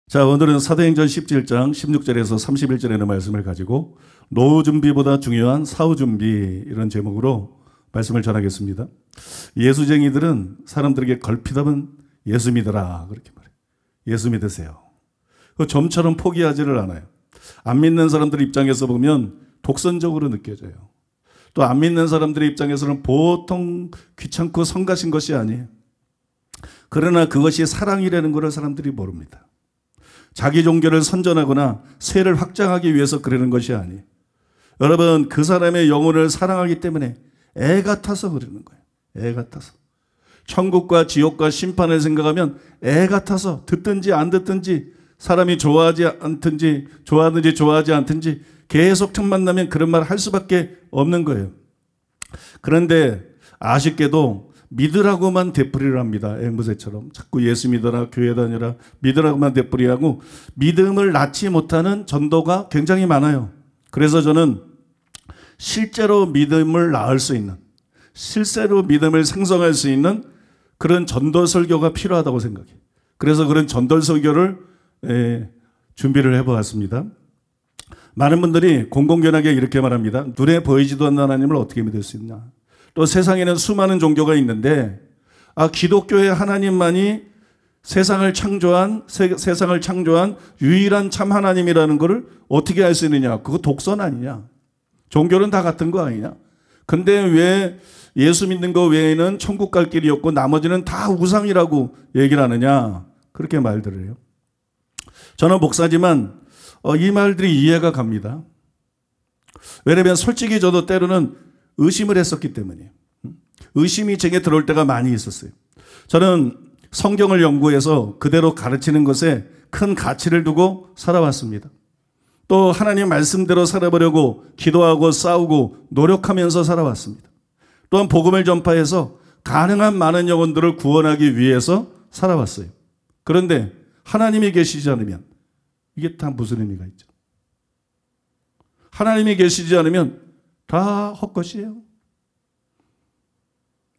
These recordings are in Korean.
자, 오늘은 사도행전 17장 16절에서 31절에 있는 말씀을 가지고 노후 준비보다 중요한 사후 준비, 이런 제목으로 말씀을 전하겠습니다. 예수쟁이들은 사람들에게 걸핏하면 예수 믿어라 그렇게 말해요. 예수 믿으세요. 그 점처럼 포기하지를 않아요. 안 믿는 사람들 입장에서 보면 독선적으로 느껴져요. 또 안 믿는 사람들의 입장에서는 보통 귀찮고 성가신 것이 아니에요. 그러나 그것이 사랑이라는 것을 사람들이 모릅니다. 자기 종교를 선전하거나 세를 확장하기 위해서 그러는 것이 아니에요. 여러분, 그 사람의 영혼을 사랑하기 때문에 애 같아서 그러는 거예요. 애 같아서. 천국과 지옥과 심판을 생각하면 애 같아서 듣든지 안 듣든지, 사람이 좋아하지 않든지 좋아하든지 좋아하지 않든지 계속 틈 만나면 그런 말 할 수밖에 없는 거예요. 그런데 아쉽게도 믿으라고만 되풀이를 합니다. 앵무새처럼 자꾸 예수 믿어라, 교회 다녀라, 믿으라고만 되풀이하고 믿음을 낳지 못하는 전도가 굉장히 많아요. 그래서 저는 실제로 믿음을 낳을 수 있는, 실제로 믿음을 생성할 수 있는 그런 전도 설교가 필요하다고 생각해요. 그래서 그런 전도 설교를 준비를 해보았습니다. 많은 분들이 공공연하게 이렇게 말합니다. 눈에 보이지도 않는 하나님을 어떻게 믿을 수 있냐. 또 세상에는 수많은 종교가 있는데 기독교의 하나님만이 세상을 창조한 유일한 참 하나님이라는 것을 어떻게 알 수 있느냐. 그거 독선 아니냐. 종교는 다 같은 거 아니냐. 근데 왜 예수 믿는 거 외에는 천국 갈 길이 없고 나머지는 다 우상이라고 얘기를 하느냐. 그렇게 말들을 해요. 저는 목사지만 이 말들이 이해가 갑니다. 왜냐하면 솔직히 저도 때로는 의심을 했었기 때문이에요. 의심이 제게 들어올 때가 많이 있었어요. 저는 성경을 연구해서 그대로 가르치는 것에 큰 가치를 두고 살아왔습니다. 또 하나님 말씀대로 살아보려고 기도하고 싸우고 노력하면서 살아왔습니다. 또한 복음을 전파해서 가능한 많은 영혼들을 구원하기 위해서 살아왔어요. 그런데 하나님이 계시지 않으면 이게 다 무슨 의미가 있죠? 하나님이 계시지 않으면 다 헛것이에요.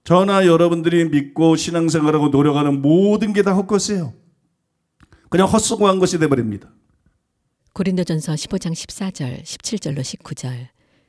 저나 여러분들이 믿고 신앙생활하고 노력하는 모든 게 다 헛것이에요. 그냥 헛수고한 것이 돼버립니다. 고린도전서 15장 14절, 17절로 19절.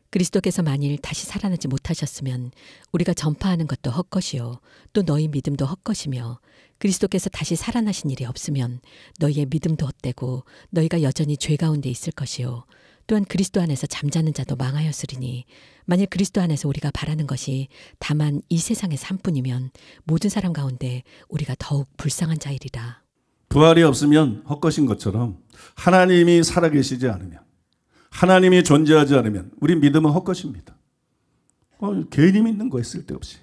그리스도께서 만일 다시 살아나지 못하셨으면 우리가 전파하는 것도 헛것이요 또 너희 믿음도 헛것이며, 그리스도께서 다시 살아나신 일이 없으면 너희의 믿음도 헛되고 너희가 여전히 죄 가운데 있을 것이요 또한 그리스도 안에서 잠자는 자도 망하였으리니, 만일 그리스도 안에서 우리가 바라는 것이 다만 이 세상의 삶뿐이면 모든 사람 가운데 우리가 더욱 불쌍한 자이리라. 부활이 없으면 헛것인 것처럼 하나님이 살아계시지 않으면, 하나님이 존재하지 않으면 우리 믿음은 헛것입니다. 괜히 믿는 거 쓸데없이.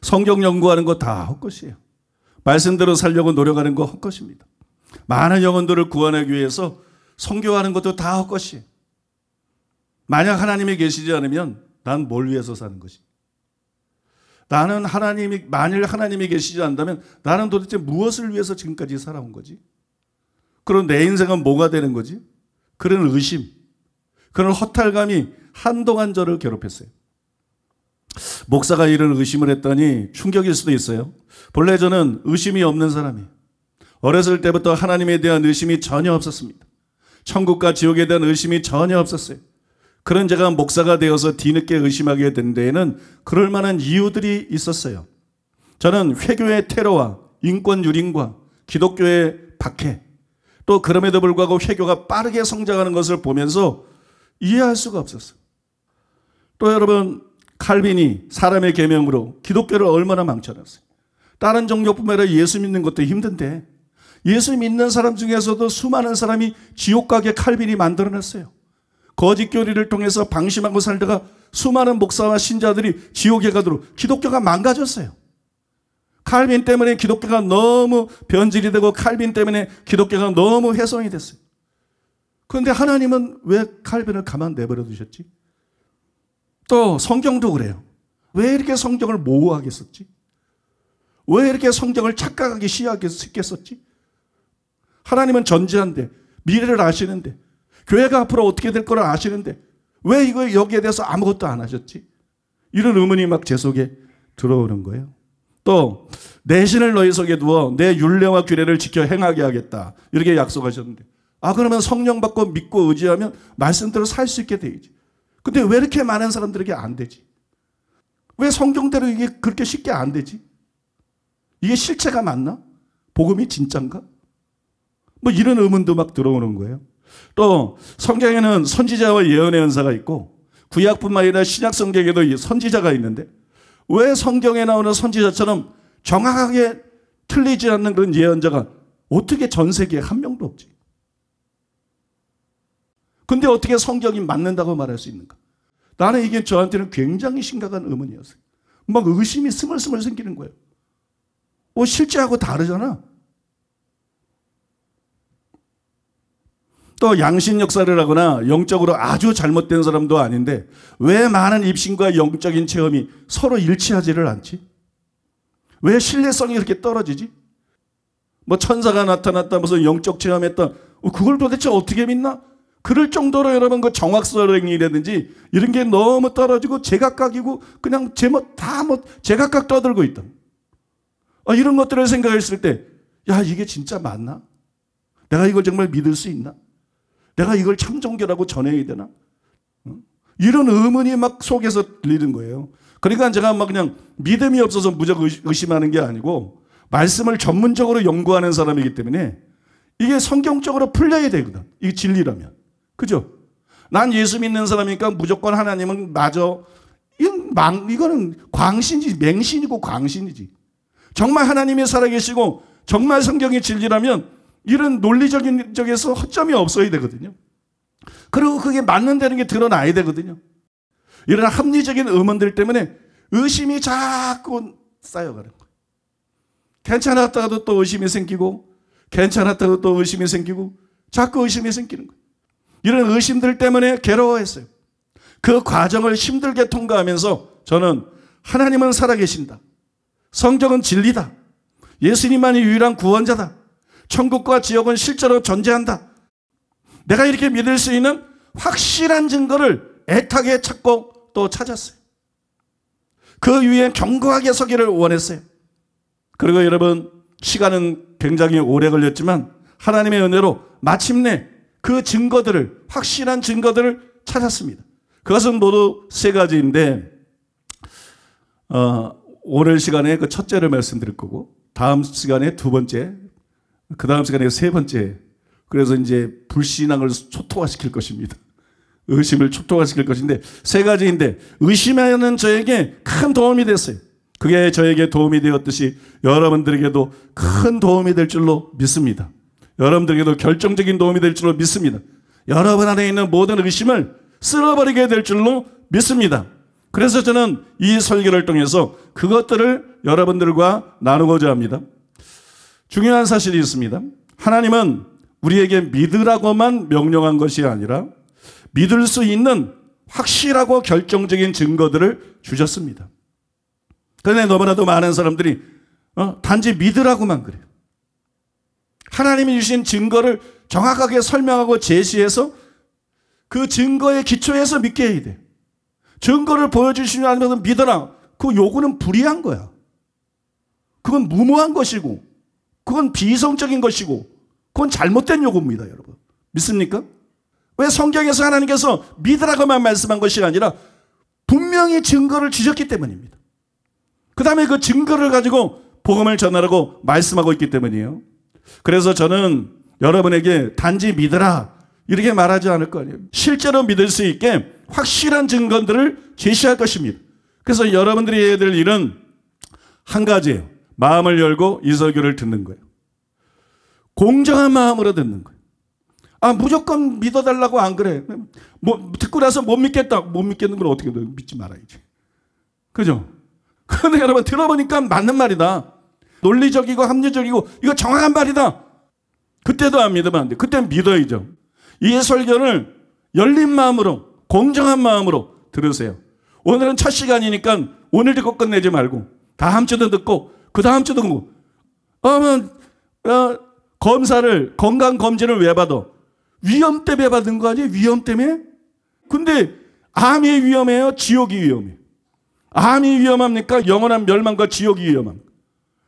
성경 연구하는 거 다 헛것이에요. 말씀대로 살려고 노력하는 거 헛것입니다. 많은 영혼들을 구원하기 위해서 선교하는 것도 다 헛것이에요. 만약 하나님이 계시지 않으면 난 뭘 위해서 사는 것이? 만일 하나님이 계시지 않다면 나는 도대체 무엇을 위해서 지금까지 살아온 거지? 그럼 내 인생은 뭐가 되는 거지? 그런 의심, 그런 허탈감이 한동안 저를 괴롭혔어요. 목사가 이런 의심을 했더니 충격일 수도 있어요. 본래 저는 의심이 없는 사람이에요. 어렸을 때부터 하나님에 대한 의심이 전혀 없었습니다. 천국과 지옥에 대한 의심이 전혀 없었어요. 그런 제가 목사가 되어서 뒤늦게 의심하게 된 데에는 그럴 만한 이유들이 있었어요. 저는 회교의 테러와 인권 유린과 기독교의 박해, 또 그럼에도 불구하고 회교가 빠르게 성장하는 것을 보면서 이해할 수가 없었어요. 또 여러분, 칼빈이 사람의 계명으로 기독교를 얼마나 망쳐놨어요. 다른 종교뿐만 아니라 예수 믿는 것도 힘든데 예수 믿는 사람 중에서도 수많은 사람이 지옥 가게 칼빈이 만들어냈어요. 거짓 교리를 통해서 방심하고 살다가 수많은 목사와 신자들이 지옥에 가도록 기독교가 망가졌어요. 칼빈 때문에 기독교가 너무 변질이 되고 칼빈 때문에 기독교가 너무 훼손이 됐어요. 그런데 하나님은 왜 칼빈을 가만 내버려 두셨지? 또 성경도 그래요. 왜 이렇게 성경을 모호하게 썼지? 왜 이렇게 성경을 착각하기 쉽게 썼지? 하나님은 전지한데, 미래를 아시는데, 교회가 앞으로 어떻게 될 거를 아시는데 왜 여기에 대해서 아무것도 안 하셨지? 이런 의문이 막 제 속에 들어오는 거예요. 또 내 신을 너희 속에 두어 내 율례와 규례를 지켜 행하게 하겠다. 이렇게 약속하셨는데 그러면 성령 받고 믿고 의지하면 말씀대로 살 수 있게 되지. 근데 왜 이렇게 많은 사람들에게 안 되지? 왜 성경대로 이게 그렇게 쉽게 안 되지? 이게 실체가 맞나? 복음이 진짠가? 뭐 이런 의문도 막 들어오는 거예요. 또 성경에는 선지자와 예언의 은사가 있고 구약뿐만 아니라 신약 성경에도 선지자가 있는데 왜 성경에 나오는 선지자처럼 정확하게 틀리지 않는 그런 예언자가 어떻게 전 세계에 한 명도 없지? 근데 어떻게 성경이 맞는다고 말할 수 있는가? 나는 이게 저한테는 굉장히 심각한 의문이었어요. 막 의심이 스물스물 생기는 거예요. 실제하고 다르잖아. 또 양신 역사를 하거나 영적으로 아주 잘못된 사람도 아닌데 왜 많은 입신과 영적인 체험이 서로 일치하지를 않지? 왜 신뢰성이 이렇게 떨어지지? 뭐 천사가 나타났다, 무슨 영적 체험했다, 그걸 도대체 어떻게 믿나? 그럴 정도로 여러분 그 정확성이라든지 이런 게 너무 떨어지고 제각각이고 그냥 제멋 다 제각각 떠들고 있다. 이런 것들을 생각했을 때, 야, 이게 진짜 맞나? 내가 이걸 정말 믿을 수 있나? 내가 이걸 참 종교라고 전해야 되나? 이런 의문이 막 속에서 들리는 거예요. 그러니까 제가 막 그냥 믿음이 없어서 무조건 의심하는 게 아니고 말씀을 전문적으로 연구하는 사람이기 때문에 이게 성경적으로 풀려야 되거든. 이게 진리라면. 그죠? 난 예수 믿는 사람이니까 무조건 하나님은 맞아. 이거는 광신이지. 맹신이고 광신이지. 정말 하나님이 살아계시고 정말 성경이 진리라면 이런 논리적인 쪽에서 허점이 없어야 되거든요. 그리고 그게 맞는다는 게 드러나야 되거든요. 이런 합리적인 의문들 때문에 의심이 자꾸 쌓여가는 거예요. 괜찮았다가도 또 의심이 생기고 괜찮았다가도 또 의심이 생기고 자꾸 의심이 생기는 거예요. 이런 의심들 때문에 괴로워했어요. 그 과정을 힘들게 통과하면서 저는 하나님은 살아계신다. 성경은 진리다. 예수님만이 유일한 구원자다. 천국과 지옥은 실제로 존재한다. 내가 이렇게 믿을 수 있는 확실한 증거를 애타게 찾고 또 찾았어요. 그 위에 견고하게 서기를 원했어요. 그리고 여러분, 시간은 굉장히 오래 걸렸지만 하나님의 은혜로 마침내 그 증거들을, 확실한 증거들을 찾았습니다. 그것은 모두 세 가지인데 오늘 시간에 그 첫째를 말씀드릴 거고 다음 시간에 두 번째, 그 다음 시간에 세 번째. 그래서 이제 불신앙을 초토화시킬 것입니다. 의심을 초토화시킬 것인데 세 가지인데 의심하는 저에게 큰 도움이 됐어요. 그게 저에게 도움이 되었듯이 여러분들에게도 큰 도움이 될 줄로 믿습니다. 여러분들에게도 결정적인 도움이 될 줄로 믿습니다. 여러분 안에 있는 모든 의심을 쓸어버리게 될 줄로 믿습니다. 그래서 저는 이 설교를 통해서 그것들을 여러분들과 나누고자 합니다. 중요한 사실이 있습니다. 하나님은 우리에게 믿으라고만 명령한 것이 아니라 믿을 수 있는 확실하고 결정적인 증거들을 주셨습니다. 그런데 너무나도 많은 사람들이 단지 믿으라고만 그래요. 하나님이 주신 증거를 정확하게 설명하고 제시해서 그 증거의 기초에서 믿게 해야 돼. 증거를 보여주시면 아니면 믿어라. 그 요구는 불이한 거야. 그건 무모한 것이고 그건 비이성적인 것이고 그건 잘못된 요구입니다, 여러분. 믿습니까? 왜 성경에서 하나님께서 믿으라고만 말씀한 것이 아니라 분명히 증거를 주셨기 때문입니다. 그 다음에 그 증거를 가지고 복음을 전하라고 말씀하고 있기 때문이에요. 그래서 저는 여러분에게 단지 믿으라 이렇게 말하지 않을 거 아니에요. 실제로 믿을 수 있게 확실한 증거들을 제시할 것입니다. 그래서 여러분들이 해야 될 일은 한 가지예요. 마음을 열고 이 설교를 듣는 거예요. 공정한 마음으로 듣는 거예요. 무조건 믿어달라고 안 그래. 듣고 나서 못 믿겠다. 못 믿겠는 걸 어떻게 믿지 말아야지. 그죠? 그런데 여러분 들어보니까 맞는 말이다. 논리적이고 합리적이고 이거 정확한 말이다. 그때도 안 믿으면 안 돼. 그때는 믿어야죠. 이 설교를 열린 마음으로 공정한 마음으로 들으세요. 오늘은 첫 시간이니까 오늘 듣고 끝내지 말고 다음 주도 듣고 그 다음 주도 듣고 검사를 건강검진을 왜 받아? 위험 때문에 받은 거 아니에요? 위험 때문에? 근데 암이 위험해요? 지옥이 위험해요? 암이 위험합니까? 영원한 멸망과 지옥이 위험합니까?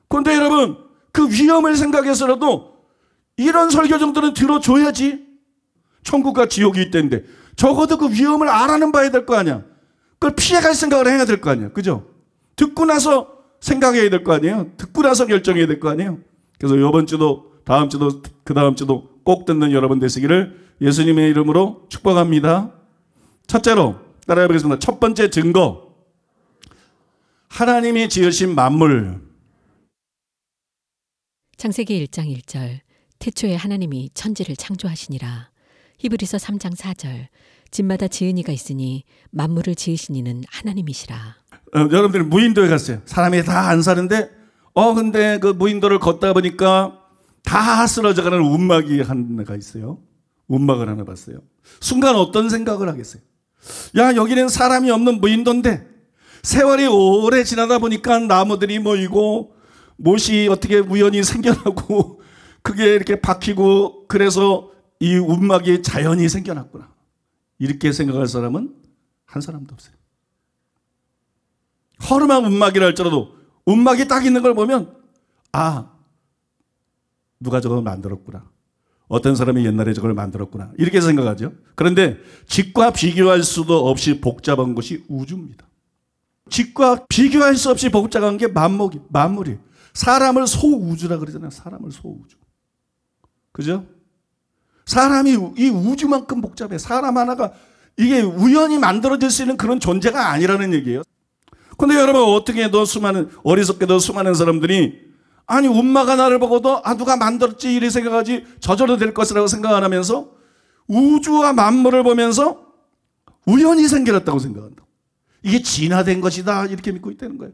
그런데 여러분, 그 위험을 생각해서라도 이런 설교 정도는 들어줘야지. 천국과 지옥이 있다는데 적어도 그 위험을 알아는 봐야 될 거 아니야. 그걸 피해갈 생각을 해야 될 거 아니야. 그죠? 듣고 나서 생각해야 될 거 아니에요. 듣고 나서 결정해야 될 거 아니에요. 그래서 이번 주도 다음 주도 그 다음 주도 꼭 듣는 여러분 되시기를 예수님의 이름으로 축복합니다. 첫째로 따라해 보겠습니다. 첫 번째 증거. 하나님이 지으신 만물. 창세기 1장 1절. 태초에 하나님이 천지를 창조하시니라. 히브리서 3장 4절. 집마다 지은 이가 있으니 만물을 지으신 이는 하나님이시라. 여러분들 무인도에 갔어요. 사람이 다 안 사는데 근데 그 무인도를 걷다 보니까 다 쓰러져가는 움막이 하나가 있어요. 움막을 하나 봤어요. 순간 어떤 생각을 하겠어요? 야, 여기는 사람이 없는 무인도인데 세월이 오래 지나다 보니까 나무들이 모이고 못이 어떻게 우연히 생겨나고 그게 이렇게 박히고 그래서 이 움막이 자연히 생겨났구나. 이렇게 생각할 사람은 한 사람도 없어요. 허름한 움막이라 할지라도 움막이 딱 있는 걸 보면 누가 저걸 만들었구나. 어떤 사람이 옛날에 저걸 만들었구나. 이렇게 생각하죠. 그런데 짓과 비교할 수도 없이 복잡한 것이 우주입니다. 짓과 비교할 수 없이 복잡한 게 만물이에요. 사람을 소우주라 그러잖아요. 사람을 소우주. 그죠? 사람이 이 우주만큼 복잡해. 사람 하나가 이게 우연히 만들어질 수 있는 그런 존재가 아니라는 얘기예요. 근데 여러분 어떻게 어리석게도 수많은 사람들이 움마가 나를 보고도 누가 만들었지 이렇게 생각하지 저절로 될 것이라고 생각 안 하면서 우주와 만물을 보면서 우연히 생겨났다고 생각한다. 이게 진화된 것이다 이렇게 믿고 있다는 거예요.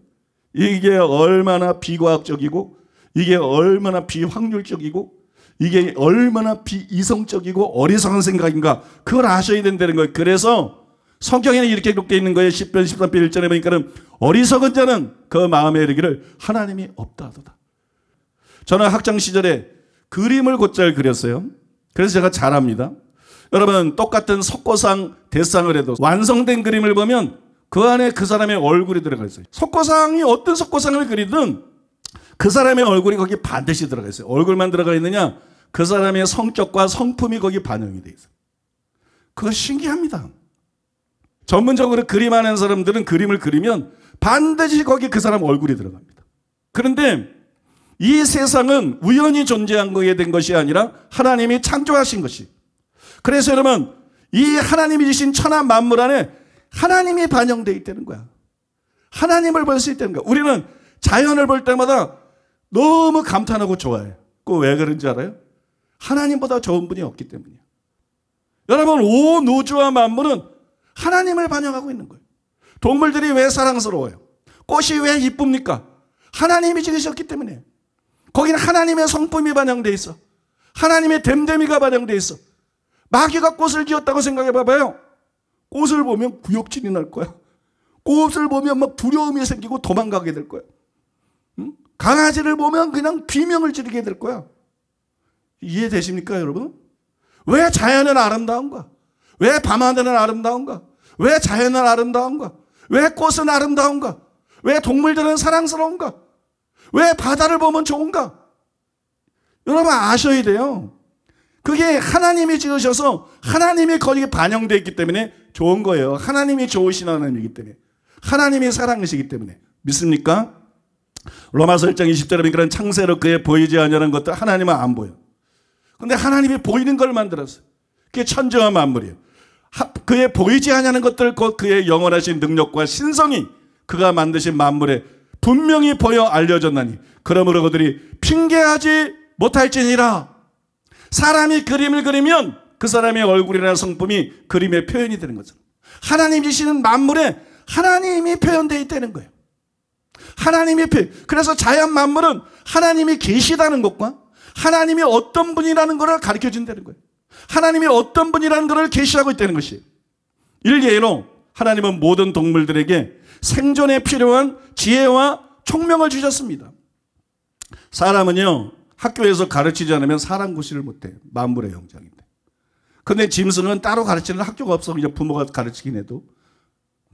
이게 얼마나 비과학적이고 이게 얼마나 비확률적이고 이게 얼마나 비이성적이고 어리석은 생각인가 그걸 아셔야 된다는 거예요. 그래서 성경에는 이렇게 기록되어 있는 거예요. 10편 13편 1절에 보니까는 어리석은 자는 그 마음에 이르기를 하나님이 없다 하도다. 저는 학창 시절에 그림을 곧잘 그렸어요. 그래서 제가 잘합니다. 여러분 똑같은 석고상 대상을 해도 완성된 그림을 보면 그 안에 그 사람의 얼굴이 들어가 있어요. 석고상이 어떤 석고상을 그리든 그 사람의 얼굴이 거기 반드시 들어가 있어요. 얼굴만 들어가 있느냐? 그 사람의 성격과 성품이 거기 반영이 돼 있어요. 그거 신기합니다. 전문적으로 그림하는 사람들은 그림을 그리면 반드시 거기 그 사람 얼굴이 들어갑니다. 그런데 이 세상은 우연히 존재한 거에 된 것이 아니라 하나님이 창조하신 것이. 그래서 여러분 이 하나님이 주신 천하 만물 안에 하나님이 반영되어 있다는 거야. 하나님을 볼 수 있다는 거야. 우리는 자연을 볼 때마다 너무 감탄하고 좋아해요. 그거 왜 그런지 알아요? 하나님보다 좋은 분이 없기 때문이에요. 여러분 온 우주와 만물은 하나님을 반영하고 있는 거예요. 동물들이 왜 사랑스러워요? 꽃이 왜 이쁩니까? 하나님이 지으셨기 때문에. 거기는 하나님의 성품이 반영되어 있어. 하나님의 됨됨이가 반영되어 있어. 마귀가 꽃을 지었다고 생각해 봐봐요. 꽃을 보면 구역질이 날 거야. 꽃을 보면 막 두려움이 생기고 도망가게 될 거야. 응? 강아지를 보면 그냥 비명을 지르게 될 거야. 이해되십니까 여러분? 왜 자연은 아름다운가? 왜 밤하늘은 아름다운가? 왜 자연은 아름다운가? 왜 꽃은 아름다운가? 왜 동물들은 사랑스러운가? 왜 바다를 보면 좋은가? 여러분 아셔야 돼요. 그게 하나님이 지으셔서 하나님이 거기에 반영되어 있기 때문에 좋은 거예요. 하나님이 좋으신 하나님이기 때문에. 하나님이 사랑이시기 때문에. 믿습니까? 로마서 1장 20절에 보니까 창세로 그의 보이지 아니하는 것들 하나님은 안 보여. 근데 하나님이 보이는 걸 만들었어요. 그게 천지와 만물이에요. 그의 보이지 아니하는 것들 곧 그의 영원하신 능력과 신성이 그가 만드신 만물에 분명히 보여 알려졌나니 그러므로 그들이 핑계하지 못할지니라. 사람이 그림을 그리면 그 사람의 얼굴이나 성품이 그림의 표현이 되는 거죠. 하나님 지시는 만물에 하나님이 표현되어 있다는 거예요. 하나님이 그래서 자연 만물은 하나님이 계시다는 것과 하나님이 어떤 분이라는 것을 가르쳐 준다는 거예요. 하나님이 어떤 분이라는 것을 계시하고 있다는 것이에요. 일례로 하나님은 모든 동물들에게 생존에 필요한 지혜와 총명을 주셨습니다. 사람은요 학교에서 가르치지 않으면 사람 구실을 못해요. 만물의 영장인데. 근데 짐승은 따로 가르치는 학교가 없어. 그냥 부모가 가르치긴 해도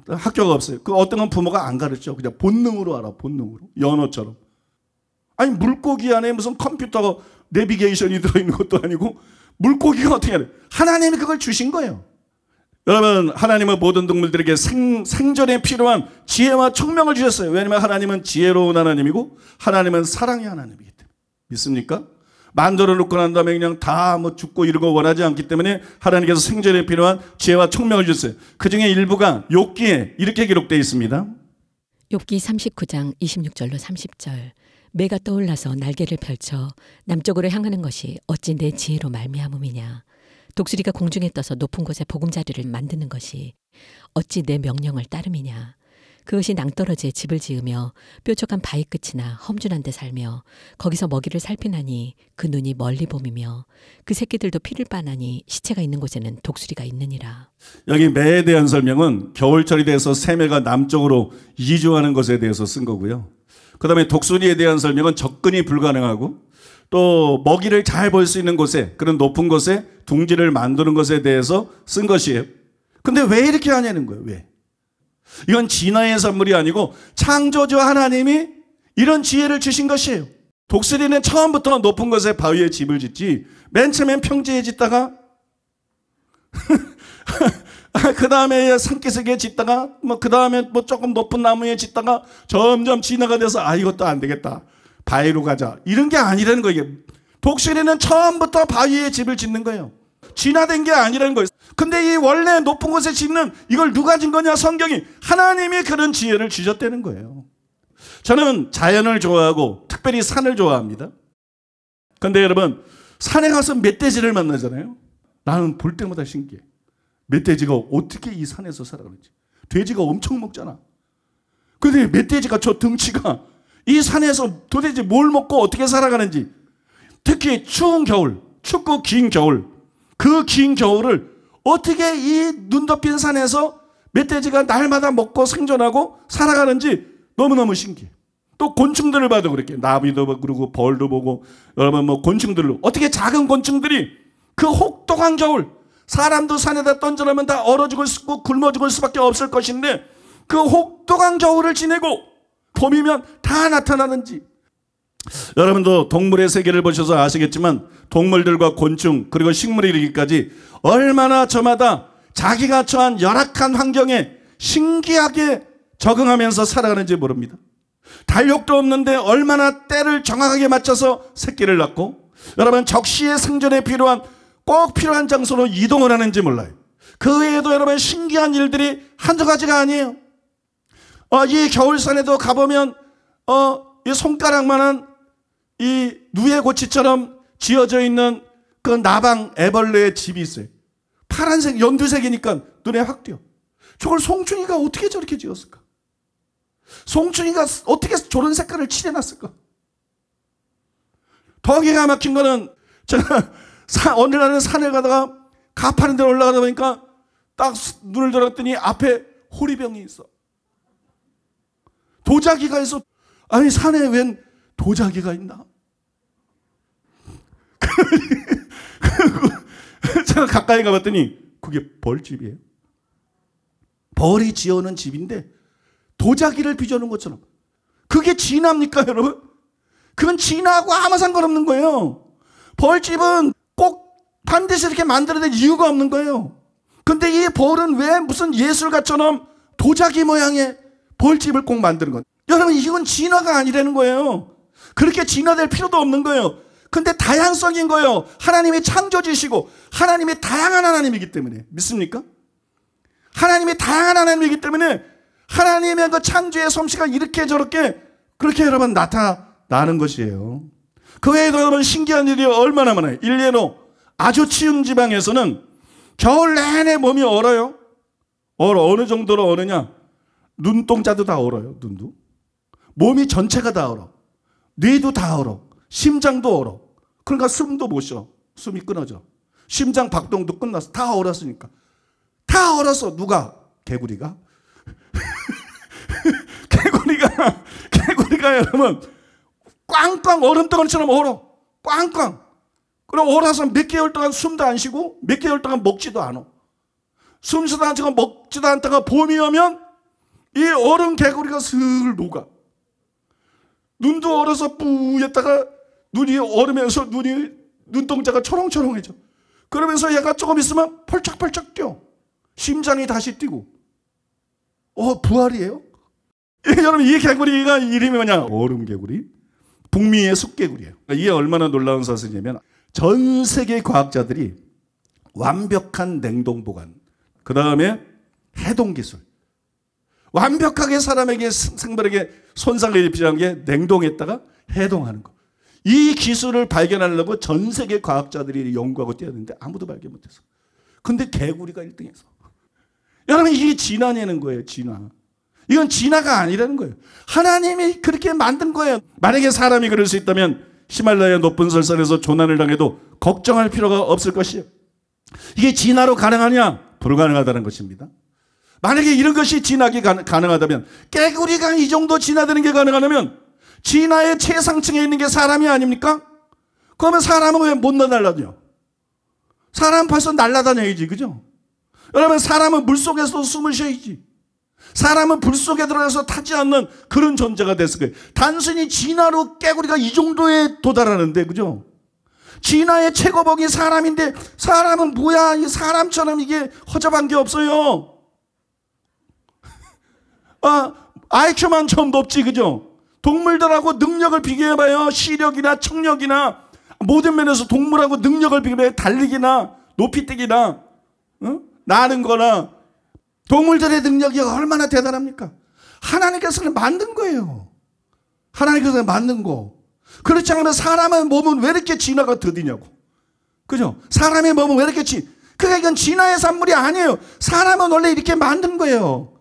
학교가 없어요. 그 어떤 건 부모가 안 가르쳐. 그냥 본능으로 알아. 본능으로. 연어처럼. 아니 물고기 안에 무슨 컴퓨터 내비게이션이 들어있는 것도 아니고 물고기가 어떻게 해야 돼? 하나님이 그걸 주신 거예요. 여러분, 하나님은 모든 동물들에게 생존에 필요한 지혜와 총명을 주셨어요. 왜냐하면 하나님은 지혜로운 하나님이고 하나님은 사랑의 하나님이기 때문에. 믿습니까? 만들어 놓고 난 다음에 그냥 다 뭐 죽고 이러고 원하지 않기 때문에 하나님께서 생존에 필요한 지혜와 총명을 주셨어요. 그 중에 일부가 욥기에 이렇게 기록되어 있습니다. 욥기 39장 26절로 30절. 매가 떠올라서 날개를 펼쳐 남쪽으로 향하는 것이 어찌 내 지혜로 말미암음이냐. 독수리가 공중에 떠서 높은 곳에 보금자리를 만드는 것이 어찌 내 명령을 따름이냐. 그것이 낭떠러지에 집을 지으며 뾰족한 바위 끝이나 험준한 데 살며 거기서 먹이를 살피나니 그 눈이 멀리 봄이며 그 새끼들도 피를 빠나니 시체가 있는 곳에는 독수리가 있느니라. 여기 매에 대한 설명은 겨울철이 돼서 새매가 남쪽으로 이주하는 것에 대해서 쓴 거고요. 그 다음에 독수리에 대한 설명은 접근이 불가능하고 또 먹이를 잘 볼 수 있는 곳에, 그런 높은 곳에 둥지를 만드는 것에 대해서 쓴 것이에요. 근데 왜 이렇게 하냐는 거예요. 왜? 이건 진화의 산물이 아니고 창조주 하나님이 이런 지혜를 주신 것이에요. 독수리는 처음부터 높은 곳에 바위에 집을 짓지 맨 처음엔 평지에 짓다가 그 다음에 산기슭에 짓다가 그 다음에 조금 높은 나무에 짓다가 점점 진화가 돼서 이것도 안 되겠다, 바위로 가자, 이런 게 아니라는 거예요. 독수리는 처음부터 바위에 집을 짓는 거예요. 진화된 게 아니라는 거예요. 근데 이 원래 높은 곳에 짓는 이걸 누가 진 거냐? 성경이. 하나님이 그런 지혜를 주셨다는 거예요. 저는 자연을 좋아하고 특별히 산을 좋아합니다. 근데 여러분, 산에 가서 멧돼지를 만나잖아요. 나는 볼 때마다 신기해. 멧돼지가 어떻게 이 산에서 살아가는지. 돼지가 엄청 먹잖아. 근데 멧돼지가 저 등치가 이 산에서 도대체 뭘 먹고 어떻게 살아가는지. 특히 추운 겨울, 춥고 긴 겨울, 그 긴 겨울을 어떻게 이 눈 덮인 산에서 멧돼지가 날마다 먹고 생존하고 살아가는지 너무너무 신기해. 또 곤충들을 봐도 그렇게, 나비도 그러고 벌도 보고, 여러분 곤충들을, 어떻게 작은 곤충들이 그 혹독한 겨울, 사람도 산에다 던져놓으면 다 얼어 죽을 수고 굶어 죽을 수밖에 없을 것인데 그 혹독한 겨울을 지내고 봄이면 다 나타나는지. 여러분도 동물의 세계를 보셔서 아시겠지만 동물들과 곤충 그리고 식물에 이르기까지 얼마나 저마다 자기가 처한 열악한 환경에 신기하게 적응하면서 살아가는지 모릅니다. 달력도 없는데 얼마나 때를 정확하게 맞춰서 새끼를 낳고, 여러분 적시의 생존에 꼭 필요한 장소로 이동을 하는지 몰라요. 그 외에도 여러분 신기한 일들이 한두 가지가 아니에요. 이 겨울산에도 가보면 이 손가락만한 이 누에고치처럼 지어져 있는 그 나방 애벌레의 집이 있어요. 파란색, 연두색이니까 눈에 확 띄어. 저걸 송충이가 어떻게 저렇게 지었을까? 송충이가 어떻게 저런 색깔을 칠해놨을까? 더 기가 막힌 거는 제가 어느 날은 산에 가다가 가파른 데 올라가다 보니까 딱 눈을 들었더니 앞에 호리병이 있어. 도자기가 있어. 아니 산에 웬 도자기가 있나? 제가 가까이 가봤더니 그게 벌집이에요. 벌이 지어놓은 집인데 도자기를 빚어놓은 것처럼. 그게 진화입니까 여러분? 그건 진화하고 아무 상관없는 거예요. 벌집은 꼭 반드시 이렇게 만들어낼 이유가 없는 거예요. 근데 이 벌은 왜 무슨 예술가처럼 도자기 모양의 벌집을 꼭 만드는 건? 여러분 이건 진화가 아니라는 거예요. 그렇게 진화될 필요도 없는 거예요. 근데 다양성인 거예요. 하나님이 창조주시고 하나님이 다양한 하나님이기 때문에. 믿습니까? 하나님이 다양한 하나님이기 때문에 하나님의 그 창조의 솜씨가 이렇게 저렇게 그렇게 여러분 나타나는 것이에요. 그 외에도 여러분 신기한 일이 얼마나 많아요. 일례로 아주 추운 지방에서는 겨울 내내 몸이 얼어요. 어느 정도로 얼으냐? 눈동자도 다 얼어요. 눈도. 몸이 전체가 다 얼어. 뇌도 다 얼어. 심장도 얼어. 그러니까 숨도 못 쉬어. 숨이 끊어져. 심장 박동도 끝났어. 다 얼었으니까. 다 얼었어. 누가? 개구리가? 개구리가 여러분 꽝꽝 얼음덩어리처럼 얼어. 꽝꽝. 그럼 얼어서 몇 개월 동안 숨도 안 쉬고 몇 개월 동안 먹지도 않아. 숨쉬도 않고 먹지도 않다가 봄이 오면 이 얼음 개구리가 슬 녹아. 눈도 얼어서 뿌였다가 눈이 얼으면서 눈동자가 초롱초롱해져. 그러면서 얘가 조금 있으면 펄쩍펄쩍 뛰어. 심장이 다시 뛰고. 부활이에요? 여러분, 이 개구리가 이름이 뭐냐? 얼음개구리. 북미의 숲개구리예요. 이게 얼마나 놀라운 사실이냐면 전 세계 과학자들이 완벽한 냉동 보관, 그 다음에 해동 기술, 완벽하게 사람에게 생물에게 손상을 입히지 않게 냉동했다가 해동하는 거. 이 기술을 발견하려고 전 세계 과학자들이 연구하고 뛰었는데 아무도 발견 못했어. 근데 개구리가 1등해서. 여러분, 이게 진화냐는 거예요. 진화. 이건 진화가 아니라는 거예요. 하나님이 그렇게 만든 거예요. 만약에 사람이 그럴 수 있다면 히말라야 높은 설산에서 조난을 당해도 걱정할 필요가 없을 것이에요. 이게 진화로 가능하냐? 불가능하다는 것입니다. 만약에 이런 것이 진화가 가능하다면, 개구리가 이 정도 진화되는 게 가능하다면 진화의 최상층에 있는 게 사람이 아닙니까? 그러면 사람은 왜 못 날아다녀? 사람 벌써 날아다녀야지, 그죠? 여러분, 사람은 물속에서 숨을 쉬어야지. 사람은 불 속에 들어가서 타지 않는 그런 존재가 됐을 거예요. 단순히 진화로 개구리가 이 정도에 도달하는데, 그죠? 진화의 최고봉이 사람인데, 사람은 뭐야? 이 사람처럼 이게 허접한 게 없어요. IQ만 좀 높지, 그죠? 동물들하고 능력을 비교해봐요. 시력이나 청력이나 모든 면에서 동물하고 능력을 비교해. 달리기나 높이뛰기나 나는 거나 동물들의 능력이 얼마나 대단합니까? 하나님께서는 만든 거예요. 하나님께서 만든 거. 그렇지 않으면 사람의 몸은 왜 이렇게 진화가 더디냐고. 그죠? 사람의 몸은 왜 이렇게 그러니까 이건 진화의 산물이 아니에요. 사람은 원래 이렇게 만든 거예요.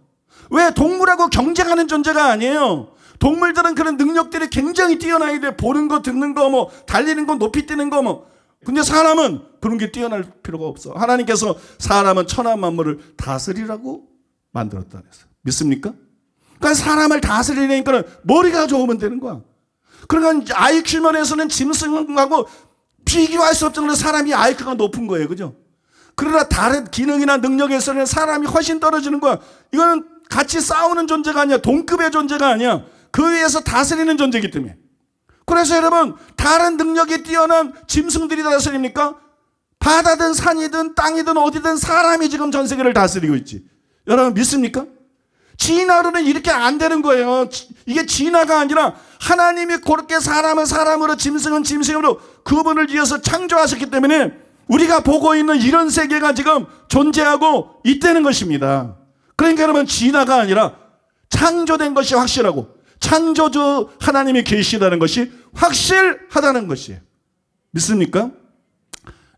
왜? 동물하고 경쟁하는 존재가 아니에요. 동물들은 그런 능력들이 굉장히 뛰어나야 돼. 보는 거, 듣는 거, 뭐 달리는 거, 높이 뛰는 거, 뭐. 근데 사람은 그런 게 뛰어날 필요가 없어. 하나님께서 사람은 천하 만물을 다스리라고 만들었다 그랬어요. 믿습니까? 그러니까 사람을 다스리려니까 머리가 좋으면 되는 거야. 그러니까 IQ 면에서는 짐승하고 비교할 수 없을 정도로 사람이 IQ가 높은 거예요. 그죠? 그러나 다른 기능이나 능력에서는 사람이 훨씬 떨어지는 거야. 이거는 같이 싸우는 존재가 아니야. 동급의 존재가 아니야. 그 위에서 다스리는 존재이기 때문에. 그래서 여러분, 다른 능력이 뛰어난 짐승들이 다스립니까? 바다든 산이든 땅이든 어디든 사람이 지금 전 세계를 다스리고 있지. 여러분 믿습니까? 진화로는 이렇게 안 되는 거예요. 이게 진화가 아니라 하나님이 그렇게 사람은 사람으로 짐승은 짐승으로 그분을 이어서 창조하셨기 때문에 우리가 보고 있는 이런 세계가 지금 존재하고 있다는 것입니다. 그러니까 여러분, 진화가 아니라 창조된 것이 확실하고 창조주 하나님이 계시다는 것이 확실하다는 것이에요. 믿습니까?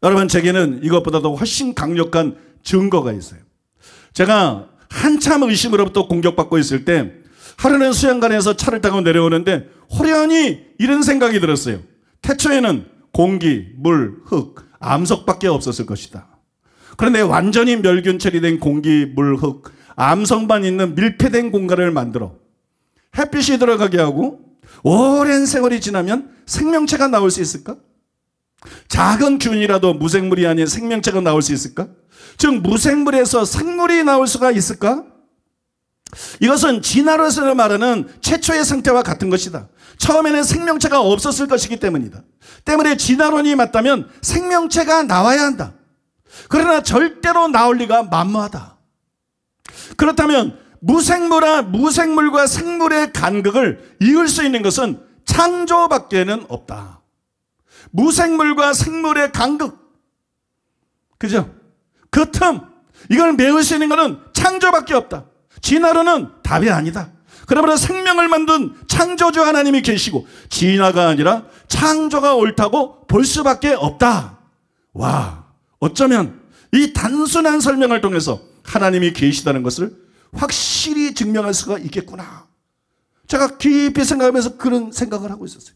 여러분, 제게는 이것보다도 훨씬 강력한 증거가 있어요. 제가 한참 의심으로부터 공격받고 있을 때 하루는 수영관에서 차를 타고 내려오는데 호련히 이런 생각이 들었어요. 태초에는 공기, 물, 흙, 암석밖에 없었을 것이다. 그런데 완전히 멸균 처리된 공기, 물, 흙, 암석만 있는 밀폐된 공간을 만들어 햇빛이 들어가게 하고 오랜 세월이 지나면 생명체가 나올 수 있을까? 작은 균이라도 무생물이 아닌 생명체가 나올 수 있을까? 즉 무생물에서 생물이 나올 수가 있을까? 이것은 진화론에서 말하는 최초의 상태와 같은 것이다. 처음에는 생명체가 없었을 것이기 때문이다. 때문에 진화론이 맞다면 생명체가 나와야 한다. 그러나 절대로 나올 리가 만무하다. 그렇다면 무생물과 생물의 간극을 이을 수 있는 것은 창조밖에는 없다. 무생물과 생물의 간극, 그죠? 그 틈, 이걸 메울 수 있는 것은 창조밖에 없다. 진화론은 답이 아니다. 그러므로 생명을 만든 창조주 하나님이 계시고 진화가 아니라 창조가 옳다고 볼 수밖에 없다. 와, 어쩌면 이 단순한 설명을 통해서 하나님이 계시다는 것을 확실히 증명할 수가 있겠구나. 제가 깊이 생각하면서 그런 생각을 하고 있었어요.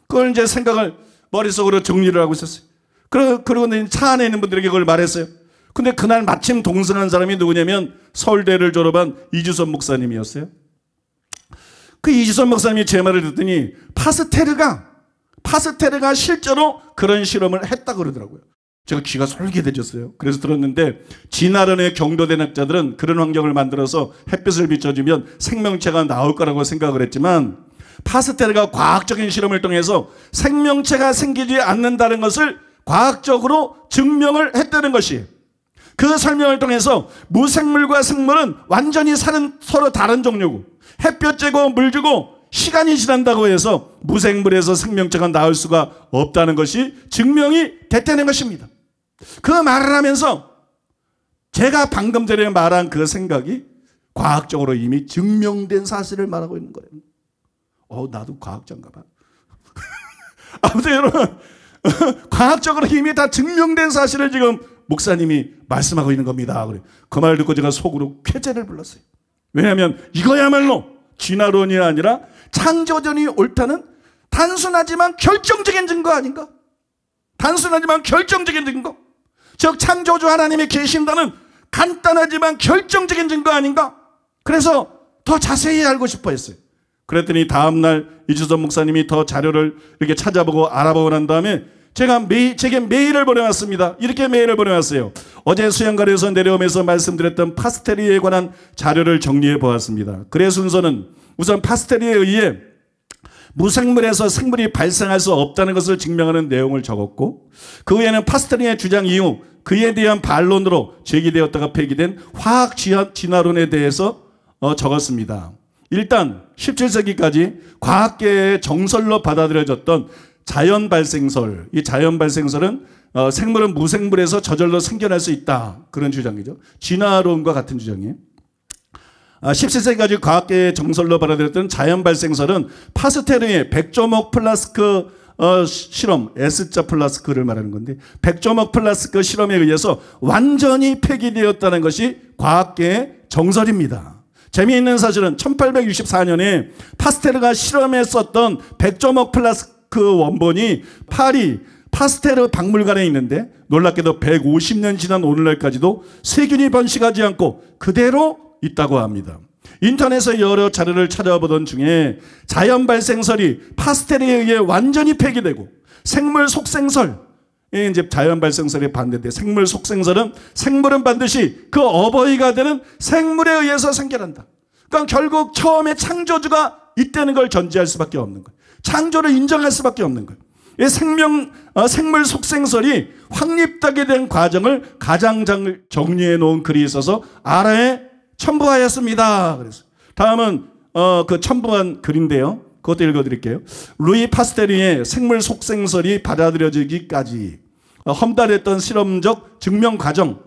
그걸 이제 생각을 머릿속으로 정리를 하고 있었어요. 그리고 차 안에 있는 분들에게 그걸 말했어요. 근데 그날 마침 동승한 사람이 누구냐면 서울대를 졸업한 이주선 목사님이었어요. 그 이주선 목사님이 제 말을 듣더니 파스테르가 실제로 그런 실험을 했다고 그러더라고요. 제가 귀가 솔깃해졌어요. 그래서 들었는데 진화론의 경도된 학자들은 그런 환경을 만들어서 햇빛을 비춰주면 생명체가 나올 거라고 생각을 했지만 파스텔가 과학적인 실험을 통해서 생명체가 생기지 않는다는 것을 과학적으로 증명을 했다는 것이에요. 그 설명을 통해서 무생물과 생물은 완전히 서로 다른 종류고, 햇볕 쬐고 물 주고 시간이 지난다고 해서 무생물에서 생명체가 나올 수가 없다는 것이 증명이 됐다는 것입니다. 그 말을 하면서 제가 방금 전에 말한 그 생각이 과학적으로 이미 증명된 사실을 말하고 있는 거예요. 나도 과학자인가 봐. 아무튼 여러분, 과학적으로 이미 다 증명된 사실을 지금 목사님이 말씀하고 있는 겁니다. 그 말 듣고 제가 속으로 쾌재를 불렀어요. 왜냐하면 이거야말로 진화론이 아니라 창조론이 옳다는 단순하지만 결정적인 증거 아닌가? 단순하지만 결정적인 증거. 즉 창조주 하나님이 계신다는 간단하지만 결정적인 증거 아닌가? 그래서 더 자세히 알고 싶어 했어요. 그랬더니 다음날 이주선 목사님이 더 자료를 이렇게 찾아보고 알아보고 난 다음에 제게 메일을 보내왔습니다. 이렇게 메일을 보내왔어요. 어제 수양가에서 내려오면서 말씀드렸던 파스텔리에 관한 자료를 정리해 보았습니다. 그의 순서는 우선 파스텔리에 의해 무생물에서 생물이 발생할 수 없다는 것을 증명하는 내용을 적었고, 그 후에는 파스텔리의 주장 이후 그에 대한 반론으로 제기되었다가 폐기된 화학 진화론에 대해서 적었습니다. 일단 17세기까지 과학계의 정설로 받아들여졌던 자연 발생설, 이 자연 발생설은 생물은 무생물에서 저절로 생겨날 수 있다, 그런 주장이죠. 진화론과 같은 주장이에요. 17세기까지 과학계의 정설로 받아들였던 자연 발생설은 파스텔의 백조목 플라스크 실험, S자 플라스크를 말하는 건데, 백조목 플라스크 실험에 의해서 완전히 폐기되었다는 것이 과학계의 정설입니다. 재미있는 사실은 1864년에 파스테르가 실험했었던 백조목 플라스크 원본이 파리 파스테르 박물관에 있는데, 놀랍게도 150년 지난 오늘날까지도 세균이 번식하지 않고 그대로 있다고 합니다. 인터넷에 여러 자료를 찾아보던 중에 자연 발생설이 파스텔에 의해 완전히 폐기되고, 생물 속생설, 이제 자연 발생설에 반대인데, 생물 속생설은 생물은 반드시 그 어버이가 되는 생물에 의해서 생겨난다. 그러니까 결국 처음에 창조주가 있다는 걸 전제할 수밖에 없는 거예요. 창조를 인정할 수밖에 없는 거예요. 이 생물 속생설이 확립되게 된 과정을 가장 잘 정리해 놓은 글이 있어서 아래에 첨부하였습니다. 그래서 다음은 그 첨부한 글인데요. 그것도 읽어드릴게요. 루이 파스테르의 생물 속생설이 받아들여지기까지 험달했던 실험적 증명 과정.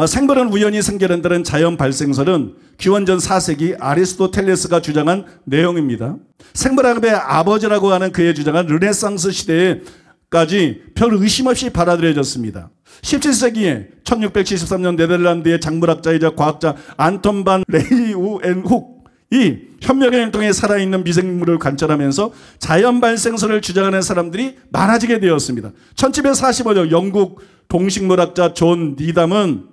생물은 우연히 생겨난다는 자연 발생설은 기원전 4세기 아리스토텔레스가 주장한 내용입니다. 생물학의 아버지라고 하는 그의 주장은 르네상스 시대까지 별 의심 없이 받아들여졌습니다. 17세기에 1673년 네덜란드의 작물학자이자 과학자 안톤 반 레이우엔훅이 현미경을 통해 살아있는 미생물을 관찰하면서 자연 발생설을 주장하는 사람들이 많아지게 되었습니다. 1745년 영국 동식물학자 존 니담은